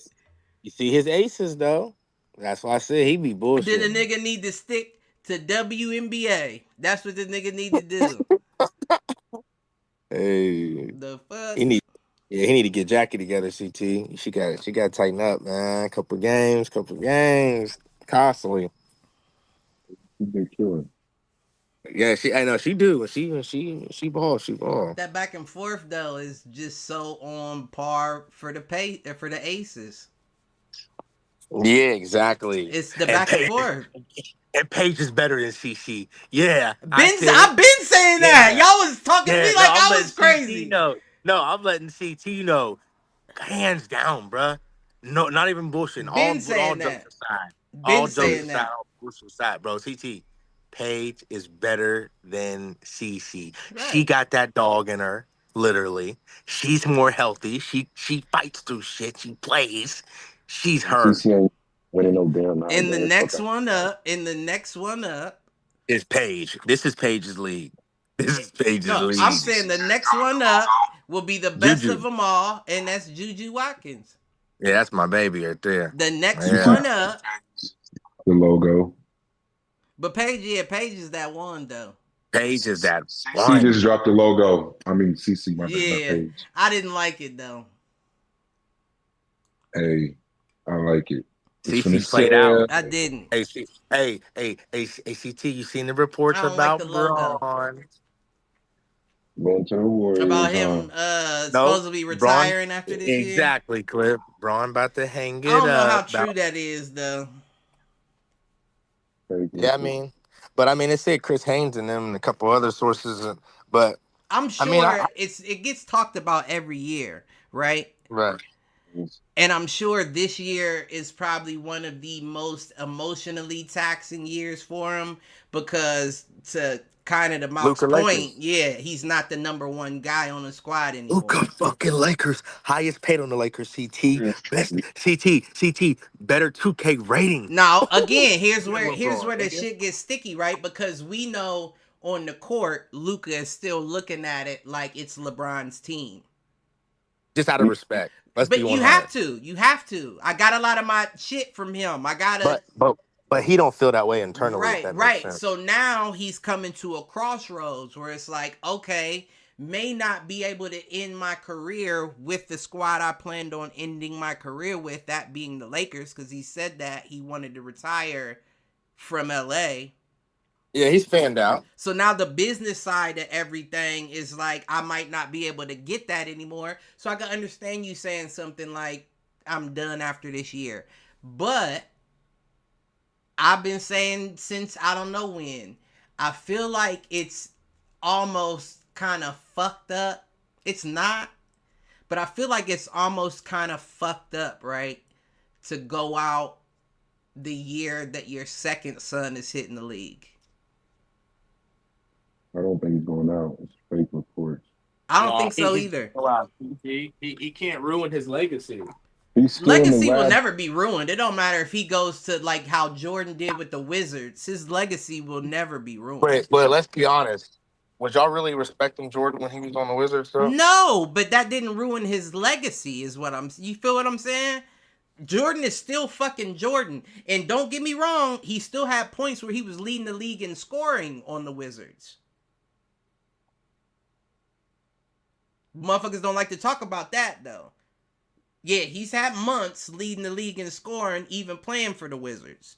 you see his aces though. That's why I said he be Then the bullshitting. nigga need to stick to WNBA. That's what the nigga need to do. Hey, The fuck? he need yeah he need to get Jackie together. CT, she got to tighten up, man. Couple games, constantly. He's been killing. Yeah, I know she do. She ball, she ball. That back and forth though is just so on par for the for the aces. Yeah, exactly. It's the And back and Paige, forth. and Paige is better than CC. Yeah, I Ben, said it. I've been saying that. Yeah, Y'all was talking to yeah. me No, like I'm I letting was CT crazy. know. No, I'm letting CT know. Hands down, bruh. No, not even bullshitting. Been All saying jokes that. aside. Been All jokes saying aside. that. All bullshit aside, bro. CT. Paige is better than CC. She Right. got that dog in her, literally. She's more healthy. She fights through shit. She plays. She's her. CC ain't winning no damn In the nowadays. Fuck next out. one up, in the next one up. Is Paige. This is Paige's league. This is Paige's No, I'm league. saying the next one up will be the best of Juju. them all, and that's Juju Watkins. Yeah, that's my baby right there. The next CC Yeah. one up, the logo. but Paige is that one though. Paige is that CC one. just dropped the logo. I mean CC, my bad, not Yeah, Page. I didn't like it though. Hey, I like it. It's finna CC played out. I didn't. ACT, you seen the I reports don't like the about logo. Braun? going to the About Warriors, huh? him No, supposed to be Braun. retiring after this year. Exactly, Cliff. Braun about to hang I it don't know how up. true that is though. Fake Yeah, shit. but I mean, it said Chris Haynes and them and a couple other sources. But I'm I mean, sure it gets talked about every year, right? right. And I'm sure this year is probably one of the most emotionally taxing years for him, because to kind of the Mouse Luca point, Lakers. yeah, he's not the number one guy on the squad Luca anymore. fucking Lakers. Highest paid on the Lakers. CT. Yeah. Best CT. Better 2K rating. Now, again, here's Than where LeBron, the nigga. shit gets sticky, right? Because we know on the court, Luca is still looking at it like it's LeBron's team. Just out of respect. Let's be But you 100. have to. You have to. I got a lot of my shit from him. I gotta. But he don't feel that way internally. If Right, that makes right. So sense. now he's coming to a crossroads where it's like, okay, may not be able to end my career with the squad I planned on ending my career with, that being the Lakers, because he said that he wanted to retire from LA. Yeah, he's fanned out. So now the business side of everything is like, I might not be able to get that anymore. So I can understand you saying something like, I'm done after this year. But I've been saying since I don't know when, I feel like it's almost kind of fucked up. It's not, but I feel like it's almost kind of fucked up, right? To go out the year that your second son is hitting the league. I don't think he's going out. It's fake reports. I don't think so either. He can't ruin his legacy. He's still in the Legacy will lab. never be ruined. It don't matter if he goes to like how Jordan did with the Wizards. His legacy will never be ruined. But let's be honest. Was y'all really respecting Jordan when he was on the Wizards, though? No, but that didn't ruin his legacy, is what I'm. You feel what I'm saying? Jordan is still fucking Jordan, and don't get me wrong, he still had points where he was leading the league in scoring on the Wizards. Motherfuckers don't like to talk about that though. Yeah, he's had months leading the league in scoring, even playing for the Wizards.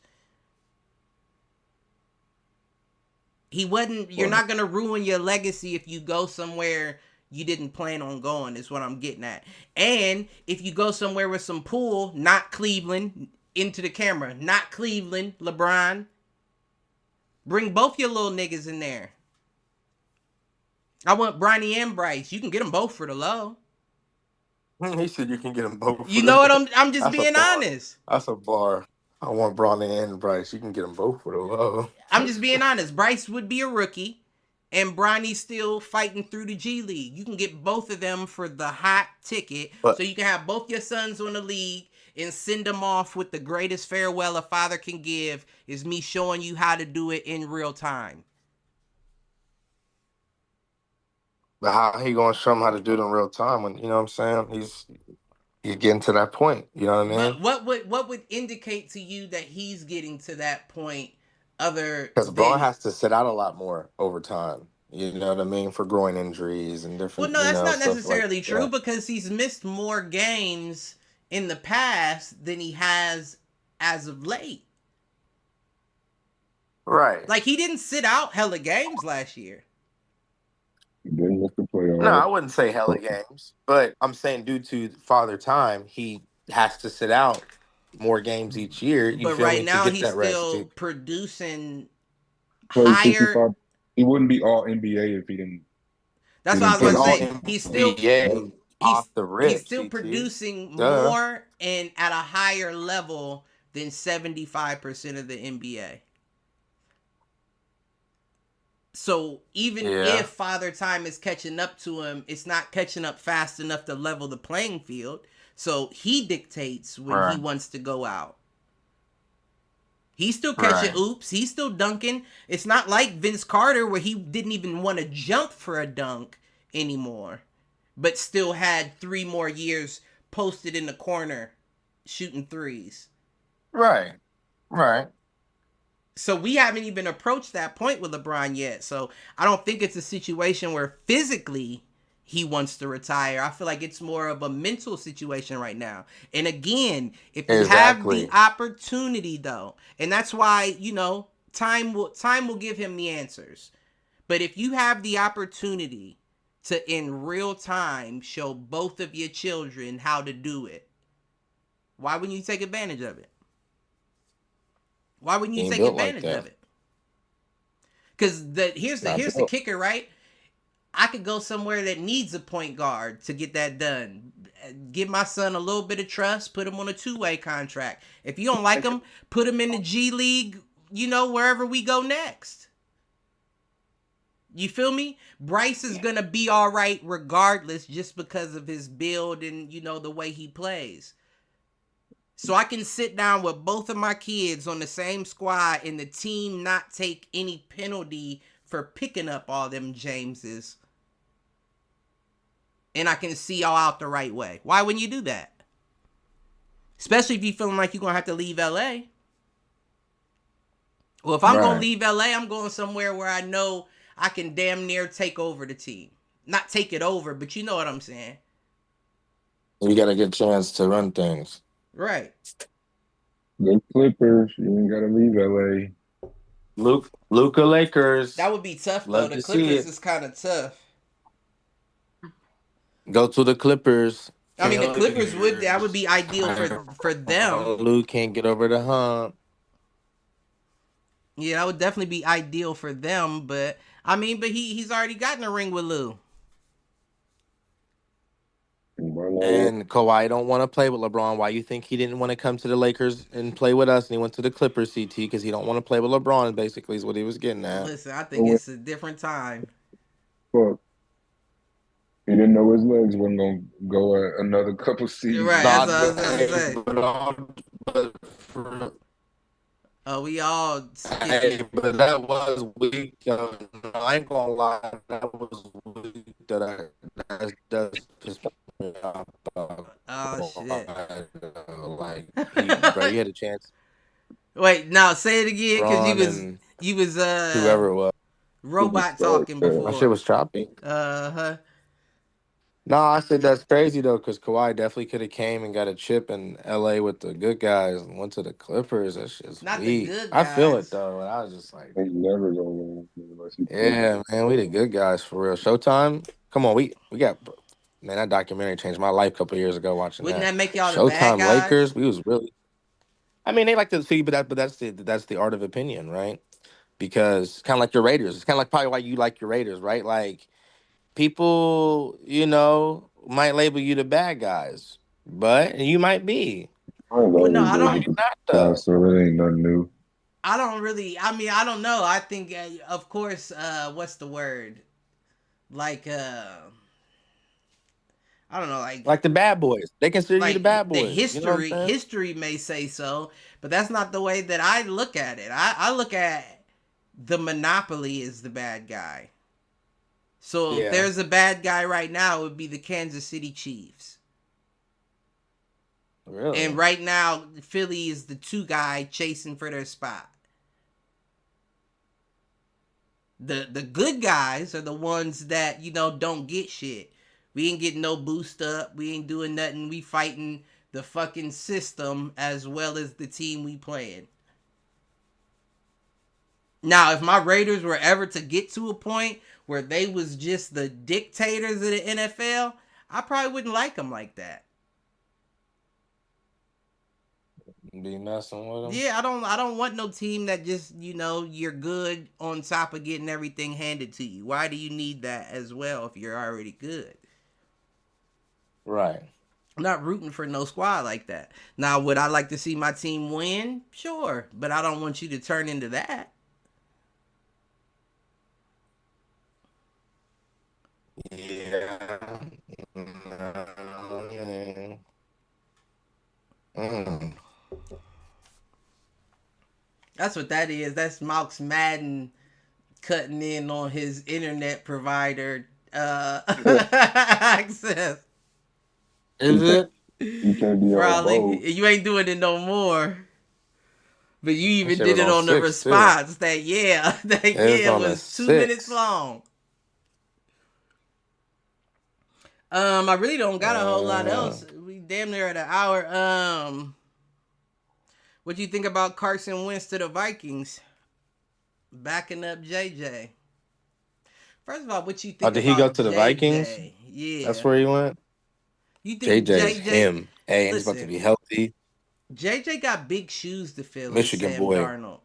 He wasn't. You're not gonna ruin your legacy if you go somewhere you didn't plan on going. Is what I'm getting at. And if you go somewhere with some pull, not Cleveland, into the camera, not Cleveland, LeBron. Bring both your little niggas in there. I want Bronny and Bryce. You can get them both for the low. He said you can get them both. You know what I'm just being honest. That's a bar. I want Bronny and Bryce. You can get them both for the low. I'm just being honest. Bryce would be a rookie, and Bronny's still fighting through the G League. You can get both of them for the hot ticket, so you can have both your sons on the league and send them off with the greatest farewell a father can give, is me showing you how to do it in real time. But how he gonna show him how to do it in real time when, you know what I'm saying? He's getting to that point. You know what I mean? But what would indicate to you that he's getting to that point? Because Braun has to sit out a lot more over time. You know what I mean? For groin injuries and different. Well, no, that's not necessarily like true because he's missed more games in the past than he has as of late. Right. Like he didn't sit out hella games last year. Didn't miss the playoffs. No, I wouldn't say hella games, but I'm saying due to father time, he has to sit out more games each year. But right now he's still producing higher. He wouldn't be all NBA if he didn't. That's what I was gonna say. He's still he's still producing more and at a higher level than 75% of the NBA. So even if father time is catching up to him, it's not catching up fast enough to level the playing field. So he dictates when he wants to go out. He's still catching oops. He's still dunking. It's not like Vince Carter where he didn't even want to jump for a dunk anymore, but still had 3 more years posted in the corner shooting threes. Right. So we haven't even approached that point with LeBron yet. So I don't think it's a situation where physically he wants to retire. I feel like it's more of a mental situation right now. And again, if you have the opportunity though, and that's why, you know, time will give him the answers. But if you have the opportunity to in real time show both of your children how to do it, why wouldn't you take advantage of it? Why wouldn't you take advantage of it? Because here's the kicker, right? I could go somewhere that needs a point guard to get that done. Give my son a little bit of trust, put him on a 2-way contract. If you don't like him, put him in the G League, you know, wherever we go next. You feel me? Bryce is going to be all right regardless just because of his build and, you know, the way he plays. So I can sit down with both of my kids on the same squad and the team not take any penalty for picking up all them Jameses. And I can see y'all out the right way. Why wouldn't you do that? Especially if you're feeling like you're going to have to leave LA. Well, if I'm going to leave LA, I'm going somewhere where I know I can damn near take over the team. Not take it over, but you know what I'm saying. You got to get a chance to run things. Right. The Clippers, you ain't gotta leave LA. Luka Lakers. That would be tough though. The Clippers is kind of tough. Go to the Clippers. I mean, the Clippers would be ideal for them. Luke can't get over the hump. Yeah, that would definitely be ideal for them. But I mean, he's already gotten a ring with Lou. And Kawhi don't want to play with LeBron. Why you think he didn't want to come to the Lakers and play with us, and he went to the Clippers, CT, because he don't want to play with LeBron, basically, is what he was getting at. Listen, I think it's a different time. Fuck. He didn't know his legs wasn't gonna go another couple Right, seasons. that's Not what I was the, gonna hey, say. but for, Oh, we all skipping. hey, but that was weak. I ain't gonna lie, that was weak. That's pissed me off. Oh shit. Like bro, you had a chance, Wait, now say it again, cause Braun and you was whoever it was. robot Respect, talking My shit before. was choppy. Uh-huh. No, I said that's crazy though, because Kawhi definitely could have came and got a chip in LA with the good guys and went to the Clippers. That shit's Not the weak. good I feel it guys. though, and I was just like, he's never gonna win unless he proves yeah, man, we the good guys for real. Showtime, come on, we got man. That documentary changed my life a couple years ago watching Wouldn't that. that make y'all the bad Showtime guys? Lakers, we was really. I mean, they like to see, but that's the art of opinion, right? Because kind of like your Raiders. It's kind of like probably why you like your Raiders, right? Like people, might label you the bad guys, but you might be. I've Well, no, always I been Might don't. with the not past, though. so it ain't nothing new. I don't really. I mean, I don't know. I think, of course, what's the word? Like, I don't know, Like the bad boys. They consider you the like bad the boys. You know what I'm saying? history may say so, but that's not the way that I look at it. I look at the monopoly as the bad guy. So if Yeah. there's a bad guy right now, it would be the Kansas City Chiefs. And Really? right now, Philly is the two guy chasing for their spot. The good guys are the ones that don't get shit. We ain't getting no boost up. We ain't doing nothing. We fighting the fucking system as well as the team we playing. Now, if my Raiders were ever to get to a point where they was just the dictators of the NFL, I probably wouldn't like them like that. Be messing with them. Yeah, I don't want no team that just, you're good on top of getting everything handed to you. Why do you need that as well if you're already good? Right. I'm not rooting for no squad like that. Now, would I like to see my team win? Sure, but I don't want you to turn into that. Yeah. Mm. Mm. That's what that is. That's Mouse Madden cutting in on his internet provider access. Is it? You can't be on both. Probably you ain't doing it no more. But you That even shit did was it on on the 6 too. response. That It was on a was 2 minutes 6. long. I really don't got a whole lot Uh, else. We damn near at an hour. What do you think about Carson Wentz to the Vikings backing up JJ? First of all, what you oh, think did he go about to the Vikings? JJ? That's Yeah, where he went. you think JJ's JJ? him. Hey, and he's about to Listen, be healthy. JJ got big shoes to fill in Michigan Sam boy. Darnold.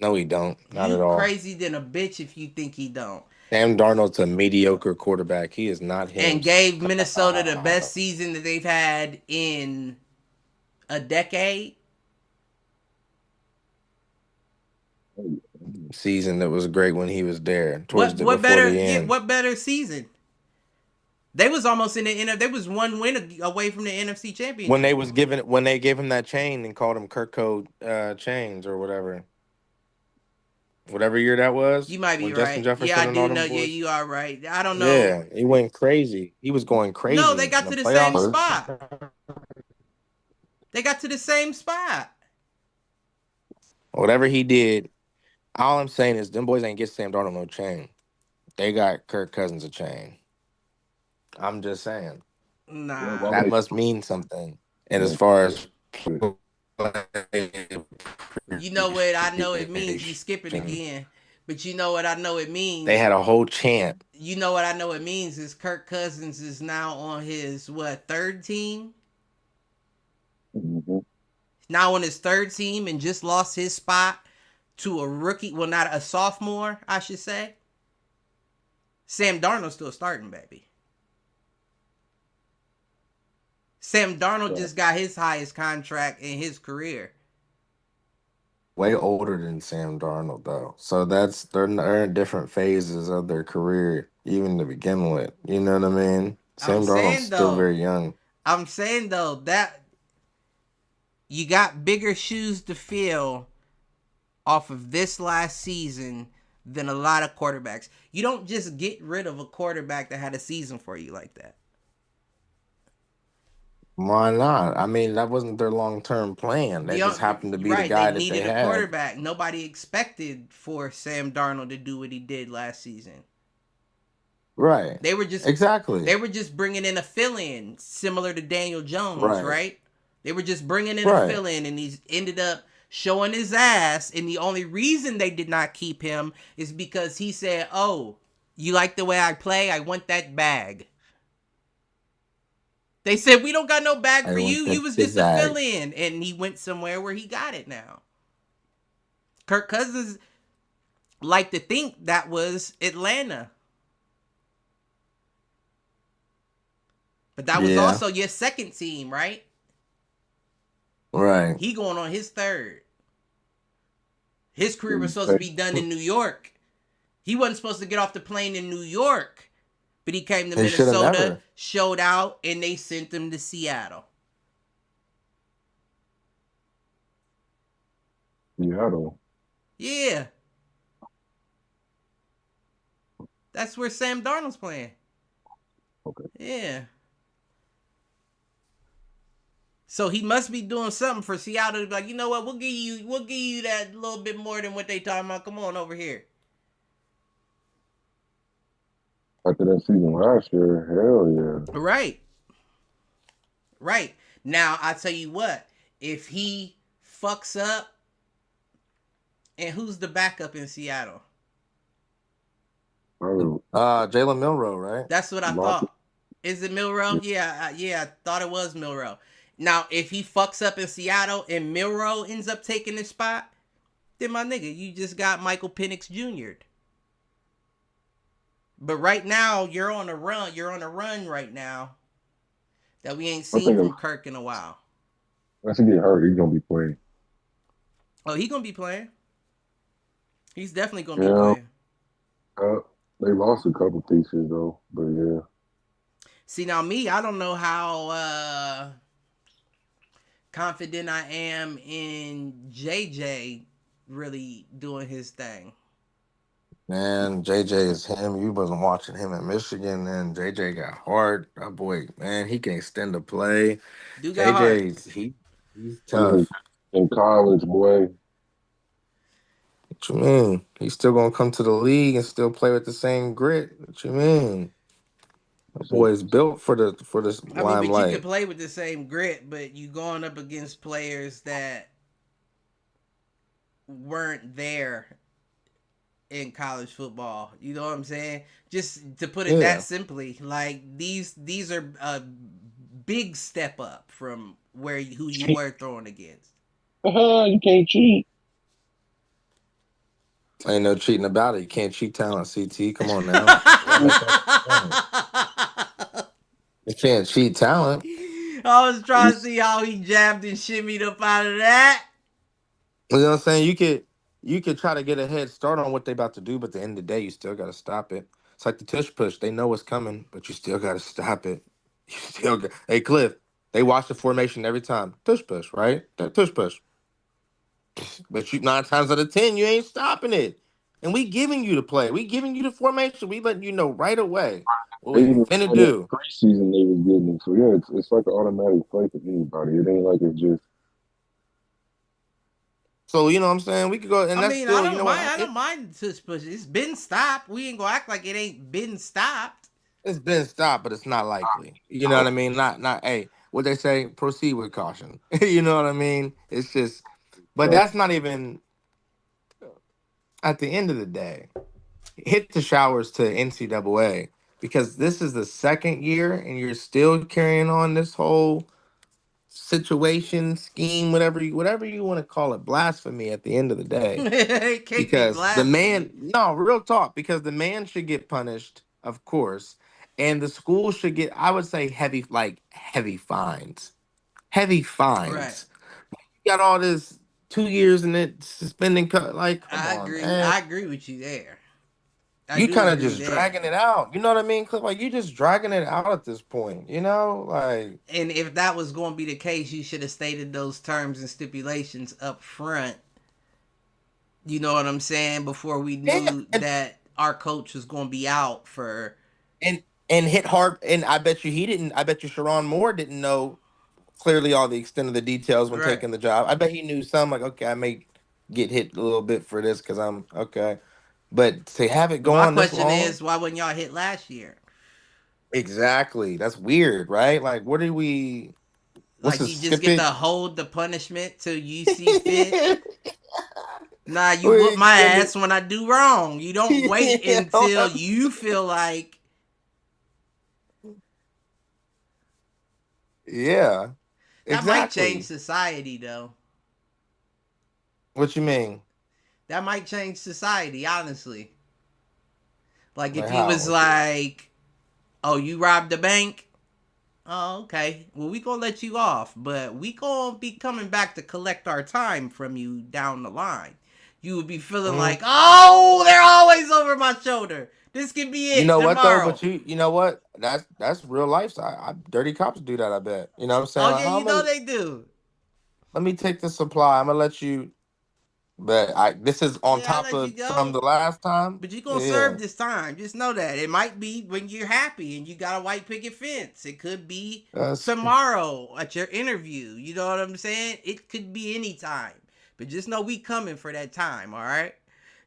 No, he don't. Not You at all. crazy than a bitch if you think he don't. Sam Darnold's a mediocre quarterback. He is not And him. gave Minnesota the best Stop. season that they've had in a decade. Season that was great when he was there. Towards What the what before better? the Yeah, end. what better season? They was almost in the NFC. They was one win away from the NFC Championship. When they gave him that chain and called him Kirk Code chains or whatever. Whatever year that was, You might be when Justin right. Yeah, I Jefferson and do all know. them Yeah, boys. you are right. I don't know. Yeah, he went crazy. He was going No, they crazy in got the to the same playoffs. First, spot. They got to the same spot. Whatever he did, all I'm saying is them boys ain't get Sam Darnold no chain. They got Kirk Cousins a chain. I'm just saying. yeah, why Nah. would That they? must mean something. And as Yeah, far as shit. You know what I know it means? You skipping appreciation, again. But you know what I know it they means? had a whole chant. You know what I know it means is Kirk Cousins is now on his third team? Mm-hmm. Now on his third team and just lost his spot to a rookie. Well, not a sophomore, I should say. Sam Darnold's still starting, baby. Sam Darnold Right. just got his highest contract in his career. Way older than Sam Darnold though. So they're in different phases of their career. even to begin with. You know what I mean? I'm Sam Darnold's saying still though, very young. that you got bigger shoes to fill off of this last season than a lot of quarterbacks. You don't just get rid of a quarterback that had a season for you like that. Why not? I mean, that wasn't their long term plan. That just happened to be the Right, they guy that they needed a had. quarterback. Nobody expected for Sam Darnold to do what he did last season. Right. They were just Exactly. bringing in a fill-in similar to Daniel Jones, Right. right? They were just bringing in a Right. fill-in, and he's ended up showing his ass. And the only reason they did not keep him is because he said, "Oh, you like the way I play? I want that bag." They said, "We don't got no bag I for want you. that You was big just a bag. fill-in," and he went somewhere where he got it now. Kirk Cousins like to think that was Atlanta, but that was Yeah. also your second team, right? Right. He going on his third. His career was supposed to Hey, be done in New York. He wasn't supposed to get off the plane in New York, but he came to They should have Minnesota, never. showed out, and they sent him to Seattle. Seattle. Yeah, that's where Sam Darnold's playing. Okay. Yeah. So he must be doing something for Seattle to be like, you know what, we'll give you that little bit more than what they talking about. Come on over here. After that season last year, hell yeah. Right. Right. Now I tell you what, if he fucks up, and who's the backup in Seattle? Probably Jalen Milrow, right? That's what I lost. thought. Is it Milrow? Yeah, I thought it was Milrow. Now, if he fucks up in Seattle and Milrow ends up taking his spot, then my nigga, you just got Michael Penix Jr. But right now, you're on a run. You're on a run right now that we ain't I seen think from Kirk in a while. unless he get hurt, he's gonna be playing. Oh, he gonna be playing. He's definitely gonna be Yeah, playing. they lost a couple pieces though, but yeah. See now, me, I don't know how confident I am in JJ really doing his thing. Man, JJ is him. You wasn't watching him in Michigan, and JJ got hard. That boy, man, he can extend the play. Dude got heart. He's I mean, tough. in college, boy, What you mean? He's still gonna come to the league and still play with the same grit. What you mean? That so boy is built for this I mean, but you can limelight. play with the same grit, but you going up against players that weren't there in college football. You know what I'm saying? Just to put it that Yeah. simply, like these are a big step up from who you cheat. were throwing against. You can't cheat. Ain't no cheating about it. You can't cheat talent, CT. Come on now. You gotta make that point. You can't cheat talent. I was trying to see how he jabbed and shimmied up out of that. You know what I'm saying? You could try to get a head start on what they about to do, but at the end of the day, you still gotta stop it. It's like the tush push. They know what's coming, but you still gotta stop it. You still got, hey Cliff, they watch the formation every time. Tush push, right? That tush push. But you 9 times out of 10, you ain't stopping it. And we giving you the play. We giving you the formation. We letting you know right away what They we even finna said in do. preseason they was getting it. So yeah, it's like an automatic play for anybody. It ain't like it's just So you know what I'm saying? We could go, and I that's mean, I still, you don't know what? mind. I don't mind tush push. It's been stopped. We ain't gonna act like it ain't been stopped. It's been stopped, but it's not likely. You know what I mean? Not. Hey, what they say? Proceed with caution. You know what I mean? It's just, but that's not even at the end of the day. Hit the showers to NCAA because this is the second year, and you're still carrying on this whole situation, scheme, whatever you want to call it, blasphemy. At the end of the day, It can't be because the blasphemy. man, no, real talk, because the man should get punished, of course, and the school should get, I would say, heavy fines. Heavy Right. fines. You got all this 2 years in it, suspending cut. Like, come I on, agree. man. I agree with you there. I You do kind of agree just there. dragging it out. You know what I mean? Cliff? Like you just dragging it out at this point. You know, like And if that was going to be the case, you should have stated those terms and stipulations up front. You know what I'm saying? Before we yeah, knew that our coach was going to be out for and hit hard. And I bet you he didn't. I bet you Sharon Moore didn't know clearly all the extent of the details when right. taking the job. I bet he knew some. Like okay, I may get hit a little bit for this because I'm okay. But to have it go My on this question long, is, why wouldn't y'all hit last year? exactly. That's weird, right? Like, what do we? What's Like this? you just Skip get to it. hold the punishment till you see fit. Nah, you We whoop my extended. ass when I do wrong. You don't wait until you feel like Yeah, that might change exactly. society though. What you mean? That might change society, honestly. Like Like if you was how? What you like, "Oh, you robbed the bank." Oh, okay. Well, we gonna let you off, but we gonna be coming back to collect our time from you down the line. You would be feeling mean? like, oh, they're always over my shoulder. This could be You it know what though? tomorrow. But you know what? That's real life. Dirty cops do that. I bet. You know what I'm saying? Oh Like, yeah, how you know much? they do. Let me take the supply. I'm gonna let you. But I this is on Yeah, I top let you of from go. the last time. But you're gonna Yeah, serve this time. Just know that. It might be when you're happy and you got a white picket fence. It could be that's. tomorrow at your interview. You know what I'm saying? It could be any time. But just know we coming for that time, all right?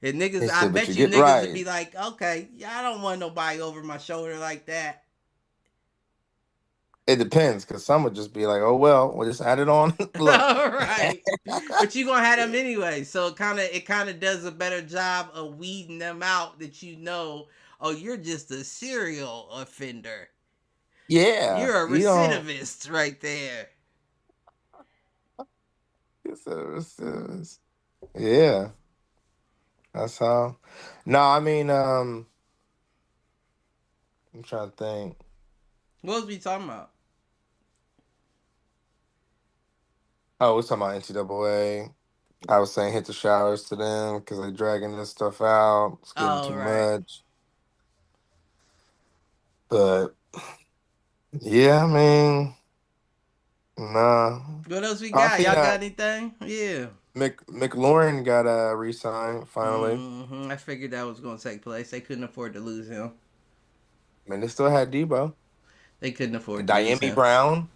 And He niggas, I said, but you bet you get niggas would right. be like, okay, yeah, I don't want nobody over my shoulder like that. It depends, because some would just be like, "Oh well, we'll just add it on." Look, All right. But you gonna have them anyway. So it kinda does a better job of weeding them out that you know, oh, you're just a serial offender. yeah, You're a you don't. recidivist right there. Yeah, that's how. No, I mean, I'm trying to think. What was we talking about? Oh, we're talking about NCAA. I was saying hit the showers to them because they dragging this stuff out. It's getting Oh, too right. much. But yeah, I mean, nah. What else we I got? seen Y'all got that anything? Yeah. McLaurin got re-signed finally. I figured that was gonna take place. They couldn't afford to lose him. I mean, they still had Debo. They couldn't afford And to lose Diami him. Brown.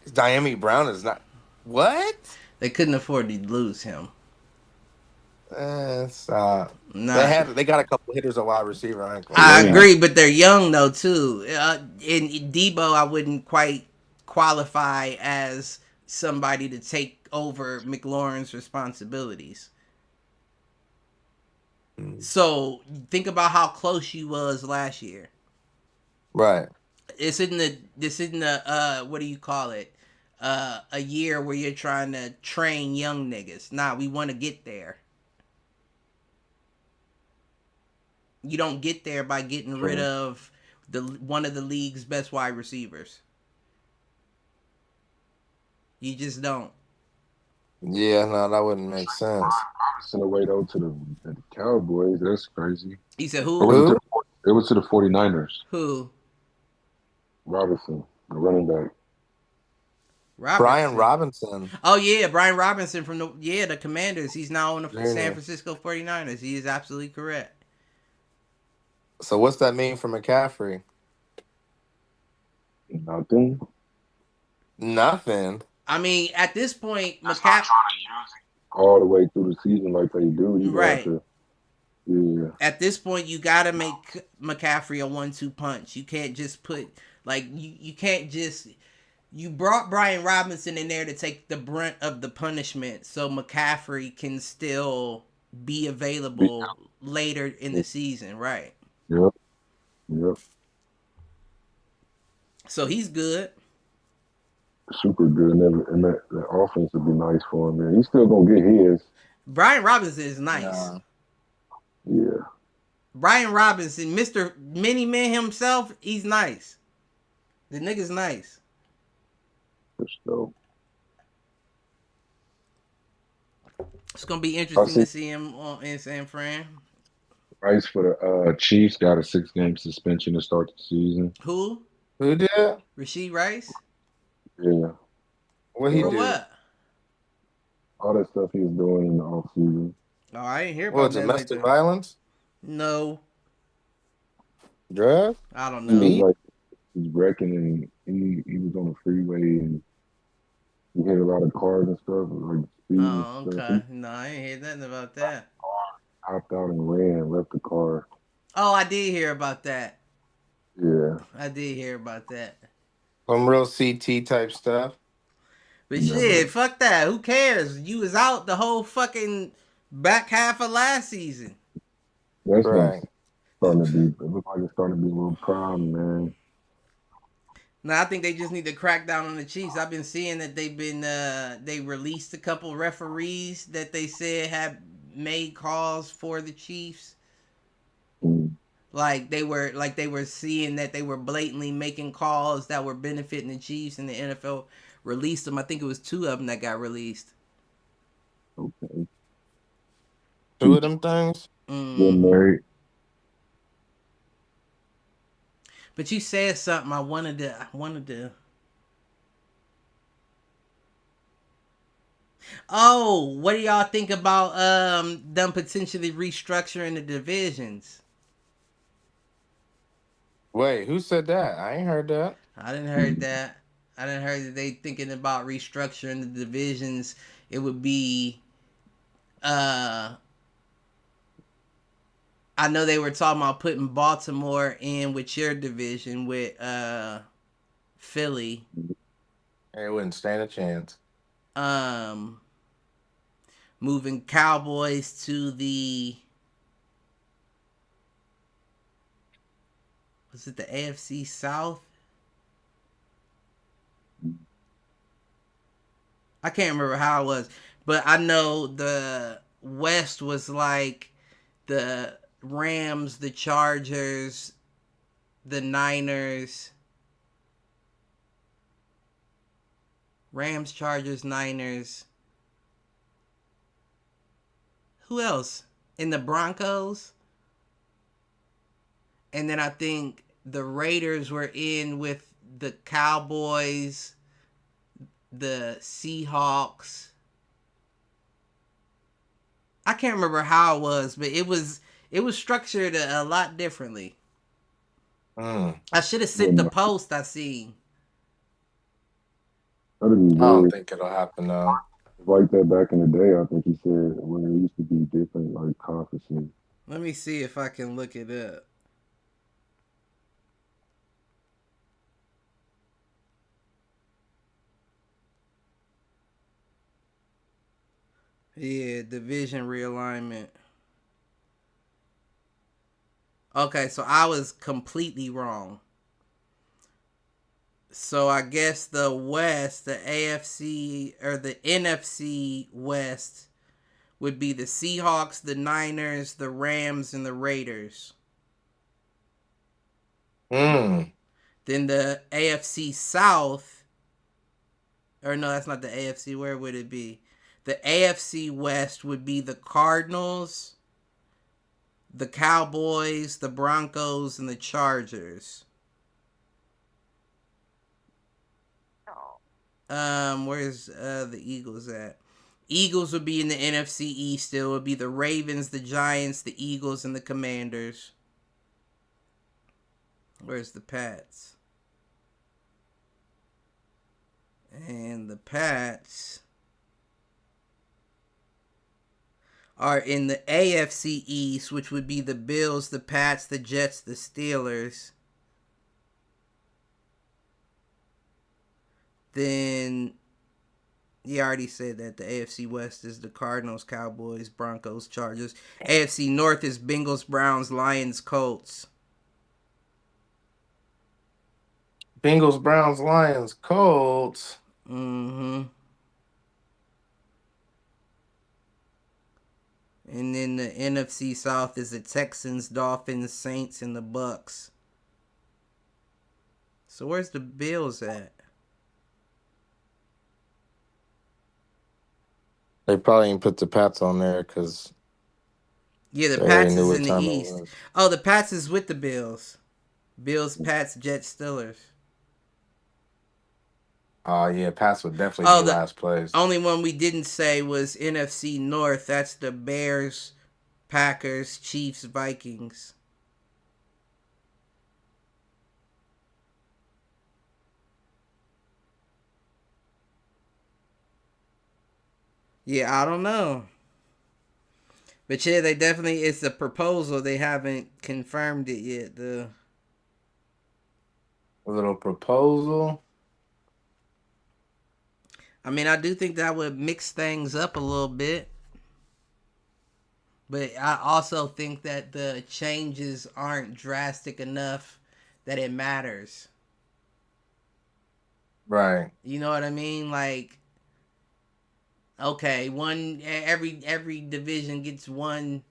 Diami Brown is not what? They couldn't afford to lose him. It's Nah. they got a couple hitters at wide receiver. I ain't gonna I Yeah, cap. agree, but they're young though too. In Debo, I wouldn't quite qualify as somebody to take over McLaurin's responsibilities. Mm. So think about how close you was last year. Right. This isn't the what do you call it? A year where you're trying to train young niggas. Nah, we want to get there. You don't get there by getting rid true. of the one of the league's best wide receivers. You just don't. Yeah, no, that wouldn't make sense. Robinson away though to the Cowboys. That's crazy. He said Or who? was it to Who? the, it was to the 49ers. Who? Robinson, the running back. Brian Robertson. Robinson. Oh yeah, Brian Robinson from the Commanders. He's now on the San Jr. Francisco 49ers. He is absolutely correct. So what's that mean for McCaffrey? Nothing. Nothing. I mean, at this point, That's not McCaff. trying to use it all the way through the season like they do. You gonna have Right. to, yeah. At this point, you got to make McCaffrey a 1-2 punch. You can't just put like you can't just you brought Brian Robinson in there to take the brunt of the punishment so McCaffrey can still be Be, available later in the season, right? yep, yep. So he's good. Super good, and that offense would be nice for him. Man, he's still gonna get his. Brian Robinson is nice. Yeah. Yeah, Brian Robinson, Mr. Mini Man himself, he's nice. The nigga's nice. for sure. It's gonna be I interesting see. to see him in San Fran. Rice for the Chiefs got a 6-game suspension to start the season. Who? Who did? Rashid Rice? Yeah, What he For so do? what? all that stuff he was doing in the off season. Oh, I didn't hear What, about that like domestic that. violence? No, Drug? I don't He was know. Speed? like he's wrecking and he was on the freeway and he hit a lot of cars and stuff, like speeding and Oh, stuff. okay. He No, I ain't hear nothing about that. hopped out and ran, left the car. Oh, I did hear about that. Yeah, I did hear about that. Some real CT type stuff. But never. shit, fuck that. Who cares? You was out the whole fucking back half of last season. That's what I'm Right. starting to be. It looks like it's starting to be a little problem, man. Now I think they just need to crack down on the Chiefs. I've been seeing that they released a couple referees that they said had made calls for the Chiefs. Mm. Like they were seeing that they were blatantly making calls that were benefiting the Chiefs, and the NFL released them. I think it was two of them that got released. Okay. Two of them things? Getting Hmm. married. But you said something. I wanted to. Oh, what do y'all think about them potentially restructuring the divisions? Wait, who said that? I ain't heard that. I didn't heard that. I didn't heard that they thinking about restructuring the divisions. It would be uh I know they were talking about putting Baltimore in with your division with Philly. It wouldn't stand a chance. Um moving Cowboys to the was it the AFC South? I can't remember how it was, but I know the West was like the Rams, the Chargers, the Niners, Rams, Chargers, Niners. Who else? In the Broncos. And then I think the Raiders were in with the Cowboys, the Seahawks. I can't remember how it was, but it was structured a lot differently. Mm. I should have sent the Yeah, post I see. that'd be I don't weird. think it'll happen though. Like that back in the day, I think he said when it used to be different, like conferences. Let me see if I can look it up. Yeah, division realignment. Okay, so I was completely wrong. So I guess the West, the AFC or the NFC West would be the Seahawks, the Niners, the Rams, and the Raiders. Mm. Then the AFC South, or no, that's not the AFC. Where would it be? The AFC West would be the Cardinals, the Cowboys, the Broncos, and the Chargers. Where's the Eagles at? Eagles would be in the NFC East. Still, would be the Ravens, the Giants, the Eagles, and the Commanders. Where's the Pats? And the Pats are in the AFC East, which would be the Bills, the Pats, the Jets, the Steelers. Then you already said that the AFC West is the Cardinals, Cowboys, Broncos, Chargers. AFC North is Bengals, Browns, Lions, Colts. Bengals, Browns, Lions, Colts. Mm-hmm. And then the NFC South is the Texans, Dolphins, Saints, and the Bucks. So where's the Bills at? They probably ain't put the Pats on there because Yeah, the They already Pats knew is what in the time it East. was. Oh, the Pats is with the Bills. Bills, Pats, Jets, Steelers. Yeah, Pats would definitely Oh, be the last place. only one we didn't say was NFC North. That's the Bears, Packers, Chiefs, Vikings. Yeah, I don't know. But yeah, they definitely, it's a proposal. They haven't confirmed it yet. A little proposal. I mean, I do think that would mix things up a little bit. But I also think that the changes aren't drastic enough that it matters. Right. You know what I mean? Like, okay, every division gets one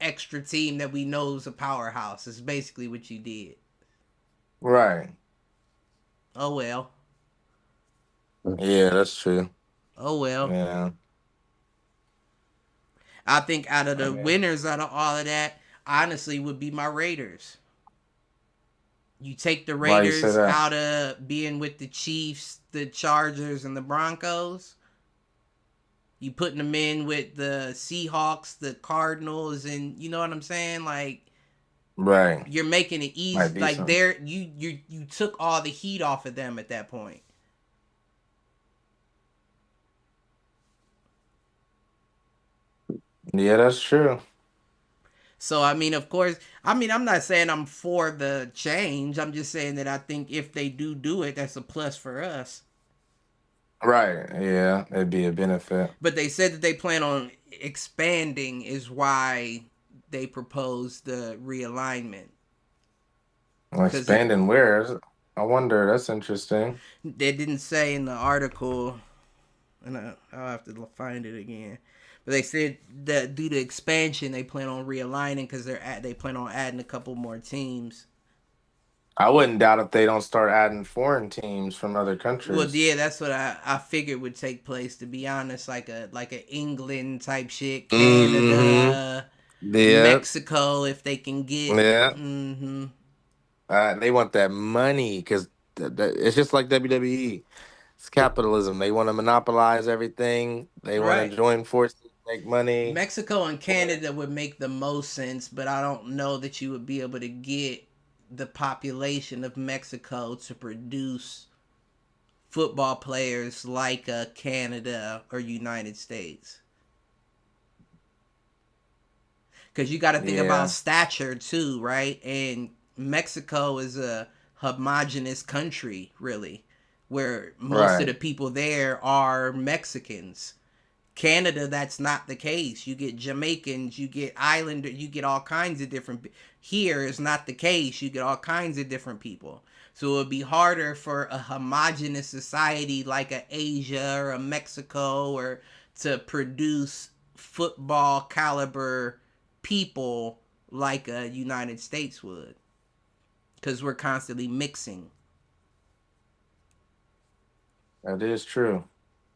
extra team that we know is a powerhouse. It's basically what you did. Right. Oh well. Yeah, that's true. Oh well. Yeah. I think out of I the mean, winners out of all of that, honestly, would be my Raiders. You take the why you say Raiders that? out of being with the Chiefs, the Chargers, and the Broncos. You putting them in with the Seahawks, the Cardinals, and you know what I'm saying? Like, Right. you're making it easy. Might be Like, some. you took all the heat off of them at that point. Yeah, that's true. So I mean, of course, I mean, I'm not saying I'm for the change. I'm just saying that I think if they do it, that's a plus for us. Right. Yeah, it'd be a benefit. But they said that they plan on expanding, is why they proposed the realignment. Well, Because if expanding where? I wonder. That's interesting. they didn't say in the article, and I'll have to find it again. But they said that due to expansion, they plan on realigning because they plan on adding a couple more teams. I wouldn't doubt if they don't start adding foreign teams from other Well, countries. yeah, that's what I figured would take place. To be honest, like a England type shit, Mm-hmm. Canada, Yeah. Mexico, if they can get. Yeah. Mm-hmm. They want that money because it's just like WWE. It's capitalism. They want to monopolize everything. They want Right. to join forces, make money. Mexico and Canada would make the most sense, but I don't know that you would be able to get the population of Mexico to produce football players like Canada or United States. Because you got to think about Yeah. stature too, right? And Mexico is a homogenous country, really, where most of Right. the people there are Mexicans. Canada, that's not the case. You get Jamaicans, you get Islander, you get all kinds of different. Here is not the case. You get all kinds of different people. So it would be harder for a homogenous society like a Asia or a Mexico or to produce football caliber people like a United States would, because we're constantly mixing. That is true.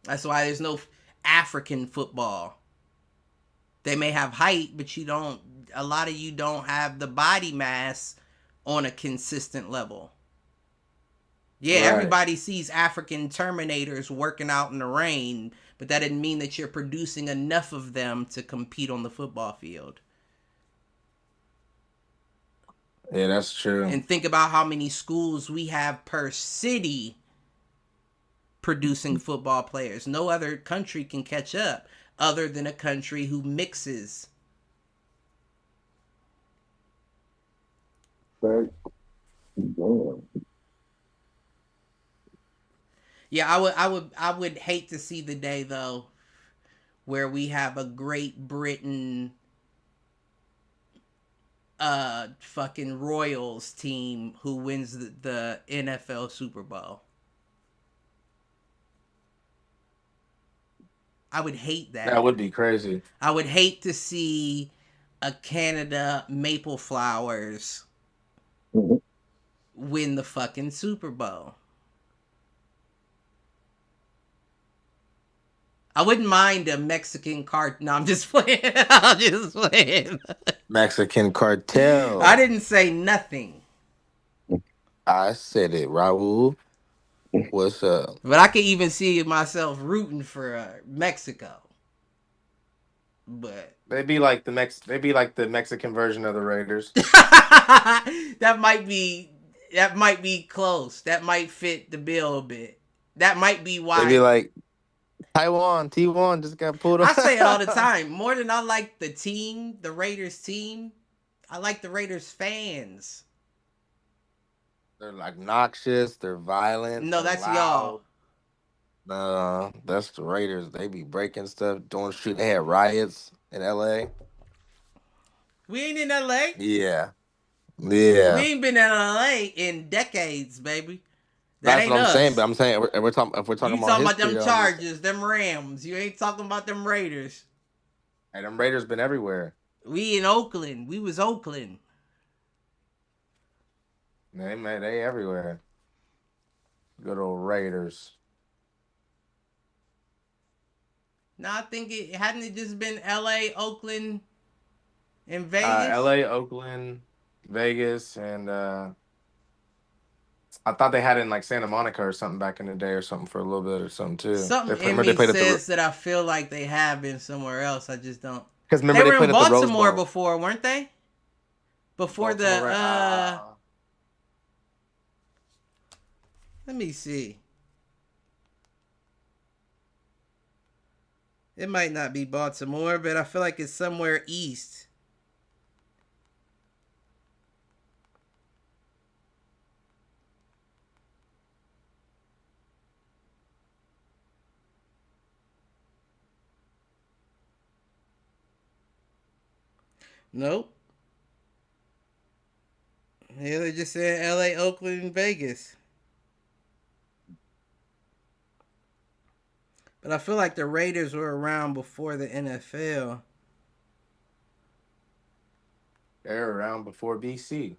That's why there's no African football. They may have height, but you don't. A lot of you don't have the body mass on a consistent level. Yeah, Right. everybody sees African Terminators working out in the rain, but that didn't mean that you're producing enough of them to compete on the football field. Yeah, that's true. And think about how many schools we have per city producing football players. No other country can catch up other than a country who mixes. Back. Damn. Yeah, I would hate to see the day though where we have a Great Britain fucking Royals team who wins the NFL Super Bowl. I would hate that. That would be crazy. I would hate to see a Canada Maple Flowers Mhm. win the fucking Super Bowl. I wouldn't mind a Mexican cart. No, I'm just playing. I'm just playing. Mexican I cartel. didn't say nothing. I said it, Raul. What's up? But I could even see myself rooting for Mexico. But They be like the Mexican version of the Raiders. that might be close. That might fit the bill a bit. That might be They be why like T1 just got pulled I say it all the up. time. More than I like the team, the Raiders team, I like the Raiders fans. They're like noxious, they're violent, No, they're that's y'all. loud. No, that's the Raiders. They be breaking stuff, doing shit. They had riots in LA. We ain't in LA. Yeah. We Yeah. ain't been in LA in decades, baby. That That's ain't what I'm saying, but us. I'm saying if we're talking You about talking about history them though, I'm just Chargers, them Rams. You ain't talking about them Raiders. hey, them Raiders been everywhere. We in Oakland. We was Oakland. They everywhere. Good old Raiders. No, I think it hadn't it just been LA, Oakland, and Vegas. LA, Oakland, Vegas, and I thought they had it in like Santa Monica or something back in the day or something for a little bit or something too. Something in Remember they me played at the says that I feel like they have been somewhere else. I just don't. because They remember they were in played at the Rose Baltimore Bowl. before, weren't they? Before Baltimore, the right? let me see. It might not be Baltimore, but I feel like it's somewhere east. Nope. Yeah, they just said LA, Oakland, and Vegas. But I feel like the Raiders were around before the NFL. They're around before BC.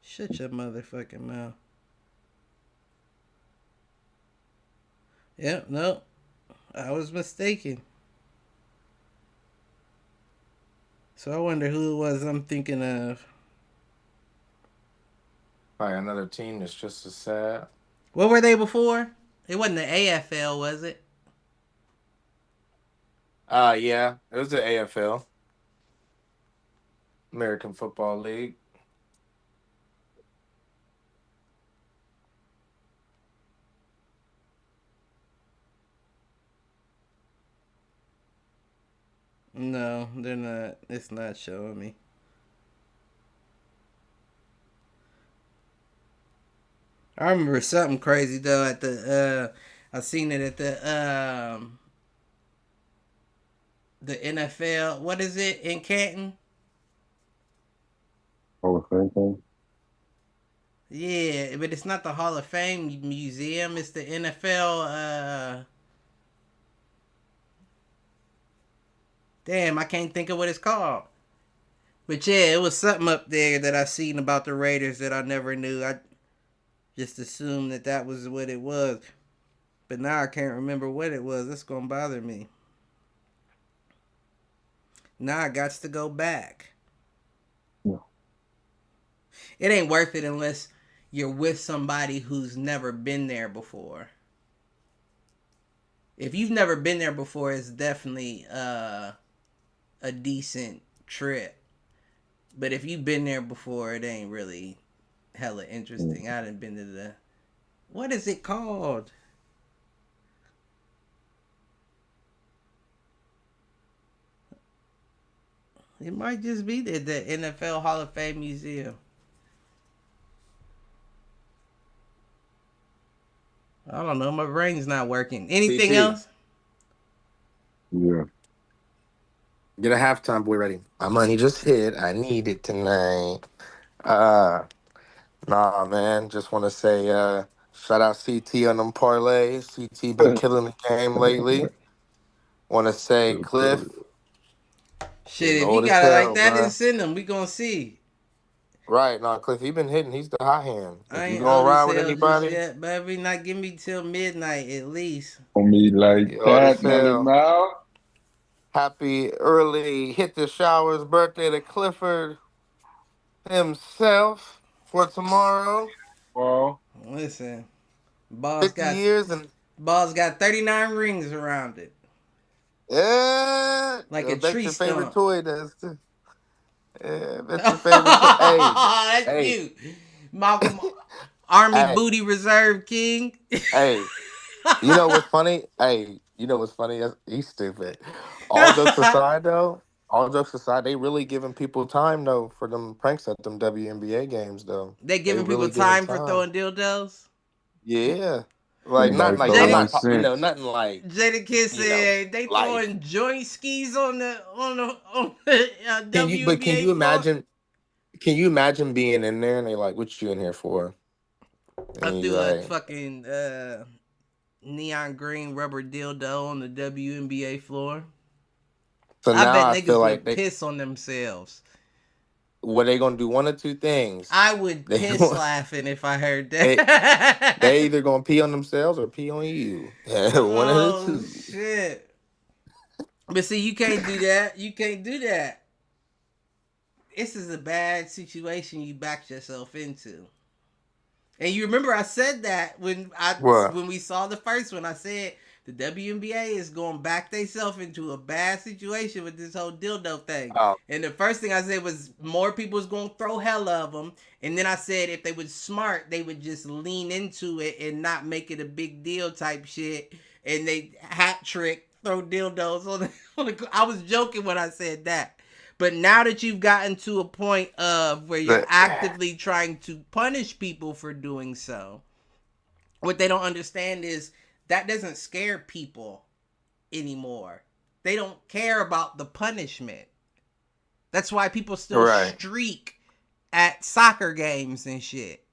Shut your motherfucking mouth. Yep, no. I was mistaken. So I wonder who it was I'm thinking of. Probably another team that's just as sad. What were they before? It wasn't the AFL, was it? Yeah, it was the AFL, American Football League. No, they're not. It's not showing me. I remember something crazy though at the I seen it at the NFL. What is it in Canton? Hall of Fame thing. Yeah, but it's not the Hall of Fame museum. It's the NFL. Damn, I can't think of what it's called. But yeah, it was something up there that I seen about the Raiders that I never knew. I just assumed that that was what it was. But now I can't remember what it was. That's gonna bother me. Now I got to go back. Yeah. It ain't worth it unless you're with somebody who's never been there before. If you've never been there before, it's definitely a decent trip. But if you've been there before, it ain't really hella interesting. I done been to the what is it called? It might just be the NFL Hall of Fame Museum. I don't know. My brain's not working. Anything CT. else? Yeah. Get a halftime boy ready. My money just hit. I need it tonight. Uh, nah, man. Just want to say, shout out CT on them parlays. CT been killing the game lately. Want to say, Real Cliff talk. Shit, getting if you old as got it like hell, that, then bro. send them. We gonna see. Right, no, Cliff, he been hitting. He's the hot hand. I If you ain't gonna old as ride with hell just anybody, yet, baby. Not give me till midnight at least. On me like you old as that, Melly hell. Mouth. Happy early hit the showers birthday to Clifford himself for tomorrow. Well, Listen, boss 50 got years and 39 rings around it, yeah, like I a bet tree your favorite stump. toy does too. Yeah, I bet your favorite toy. Hey, That's hey, cute. Malcolm, Army hey, Booty Reserve King. hey. You know what's funny? Hey, you know what's funny? He's stupid. All jokes aside, though, all jokes aside, they really giving people time though for them pranks at them WNBA games though. They They giving people really giving time for time. throwing dildos. Yeah, like not anybody like start I'm Jada make not you know sense. nothing like Jada Kidd you know said they life. throwing joint skis on the Can WNBA you floor. imagine? Can you imagine being in there and they like, what you in here for? I And you threw a like, fucking neon green rubber dildo on the WNBA floor. so I now bet I feel niggas like would piss on themselves. what they gonna do? One or two things. I would They piss laughing if I heard they that. they either gonna pee on themselves or pee on you. One of the Oh two. shit. But see, you can't do that. You can't do that. This is a bad situation you backed yourself into. And you remember I said that What? when we saw the first one, I said the WNBA is going back themselves into a bad situation with this whole dildo thing. Oh, And the first thing I said was more people was going to throw hell of them. And then I said if they were smart, they would just lean into it and not make it a big deal type shit. And they hat trick throw dildos on I was joking when I said that. But now that you've gotten to a point of where you're the, actively trying to punish people for doing so, what they don't understand is that doesn't scare people anymore. They don't care about the punishment. That's why people still right. streak at soccer games and shit.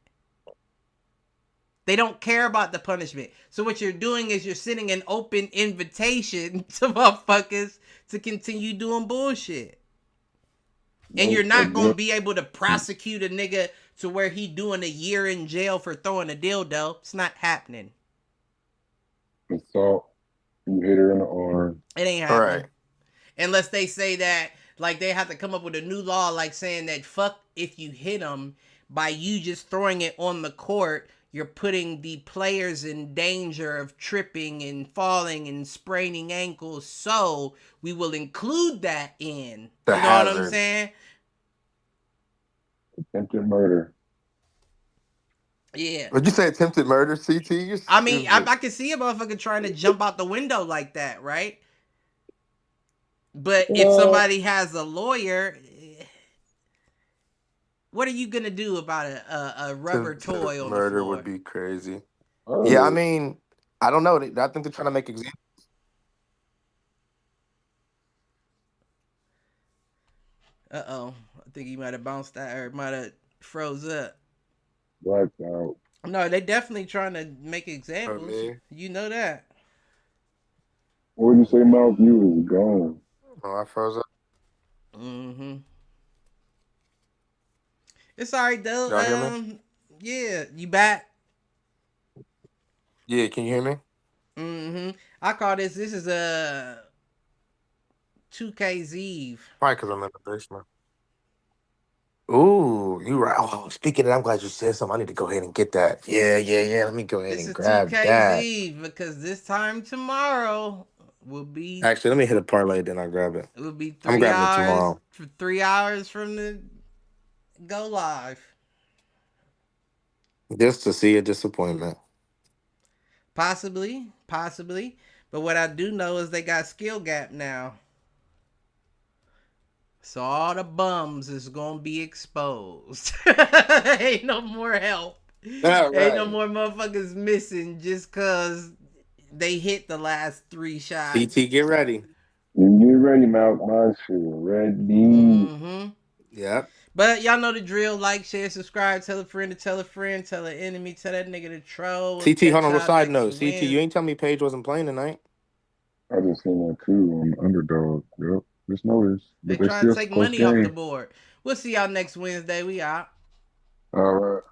They don't care about the punishment. So what you're doing is you're sending an open invitation to motherfuckers to continue doing bullshit. And you're not gonna be able to prosecute a nigga to where he doing a year in jail for throwing a dildo. It's not happening. Assault. You hit her in the arm. It ain't All happening. right. Unless they say that, like they have to come up with a new law, like saying that fuck if you hit them by you just throwing it on the court, you're putting the players in danger of tripping and falling and spraining ankles. So we will include that in. The You know what I'm hazard. saying? Attempted murder. Yeah. Would you say attempted murder, CT? You're I mean, I stupid. can see a motherfucker trying to jump out the window like that, right? But if Well, somebody has a lawyer, what are you gonna do about a rubber Attempted toy on the murder would floor? be crazy. Yeah, I murder. mean, I don't know. I think they're trying to make examples. Uh-oh. I think he might have bounced out or might have froze up. Blacked out. No, they definitely trying to make For examples. me. You know that. What would you say, Mouth? You was gone. Oh, I froze up. Mm-hmm. It's alright though. Y'all hear me? Yeah, you back. Yeah, can you hear me? Mm-hmm. I call this is a 2K's Eve. Probably because I'm in the basement. Ooh, you right. Oh, speaking of that, I'm glad you said something. I need to go ahead and get that. Yeah. Let me go ahead This and is grab 2K's that. Eve because this time tomorrow will be Actually, let me hit a parlay, then I'll grab it. it will be I'm 3 grabbing it hours tomorrow. for 3 hours from the go live. Just to see a disappointment. Possibly. But what I do know is they got skill gap now. So all the bums is gonna be exposed. Ain't no more help. Yeah, Ain't no right. more motherfuckers missing just cause they hit the last 3 shots. CT, get ready. You get ready, Mouth. My shit ready. Mm-hmm. Yep. But y'all know the drill. Like, share, subscribe, tell a friend to tell a friend, tell an enemy, tell that nigga to troll. We'll CT, hold catch on. Little y'all side next note. CT, you Wednesday. ain't tell me Paige wasn't playing tonight. I just seen that too on Underdog. Yep. Just noticed. They But they trying to still take close money off the game. board. We'll see y'all next Wednesday. We out. All right.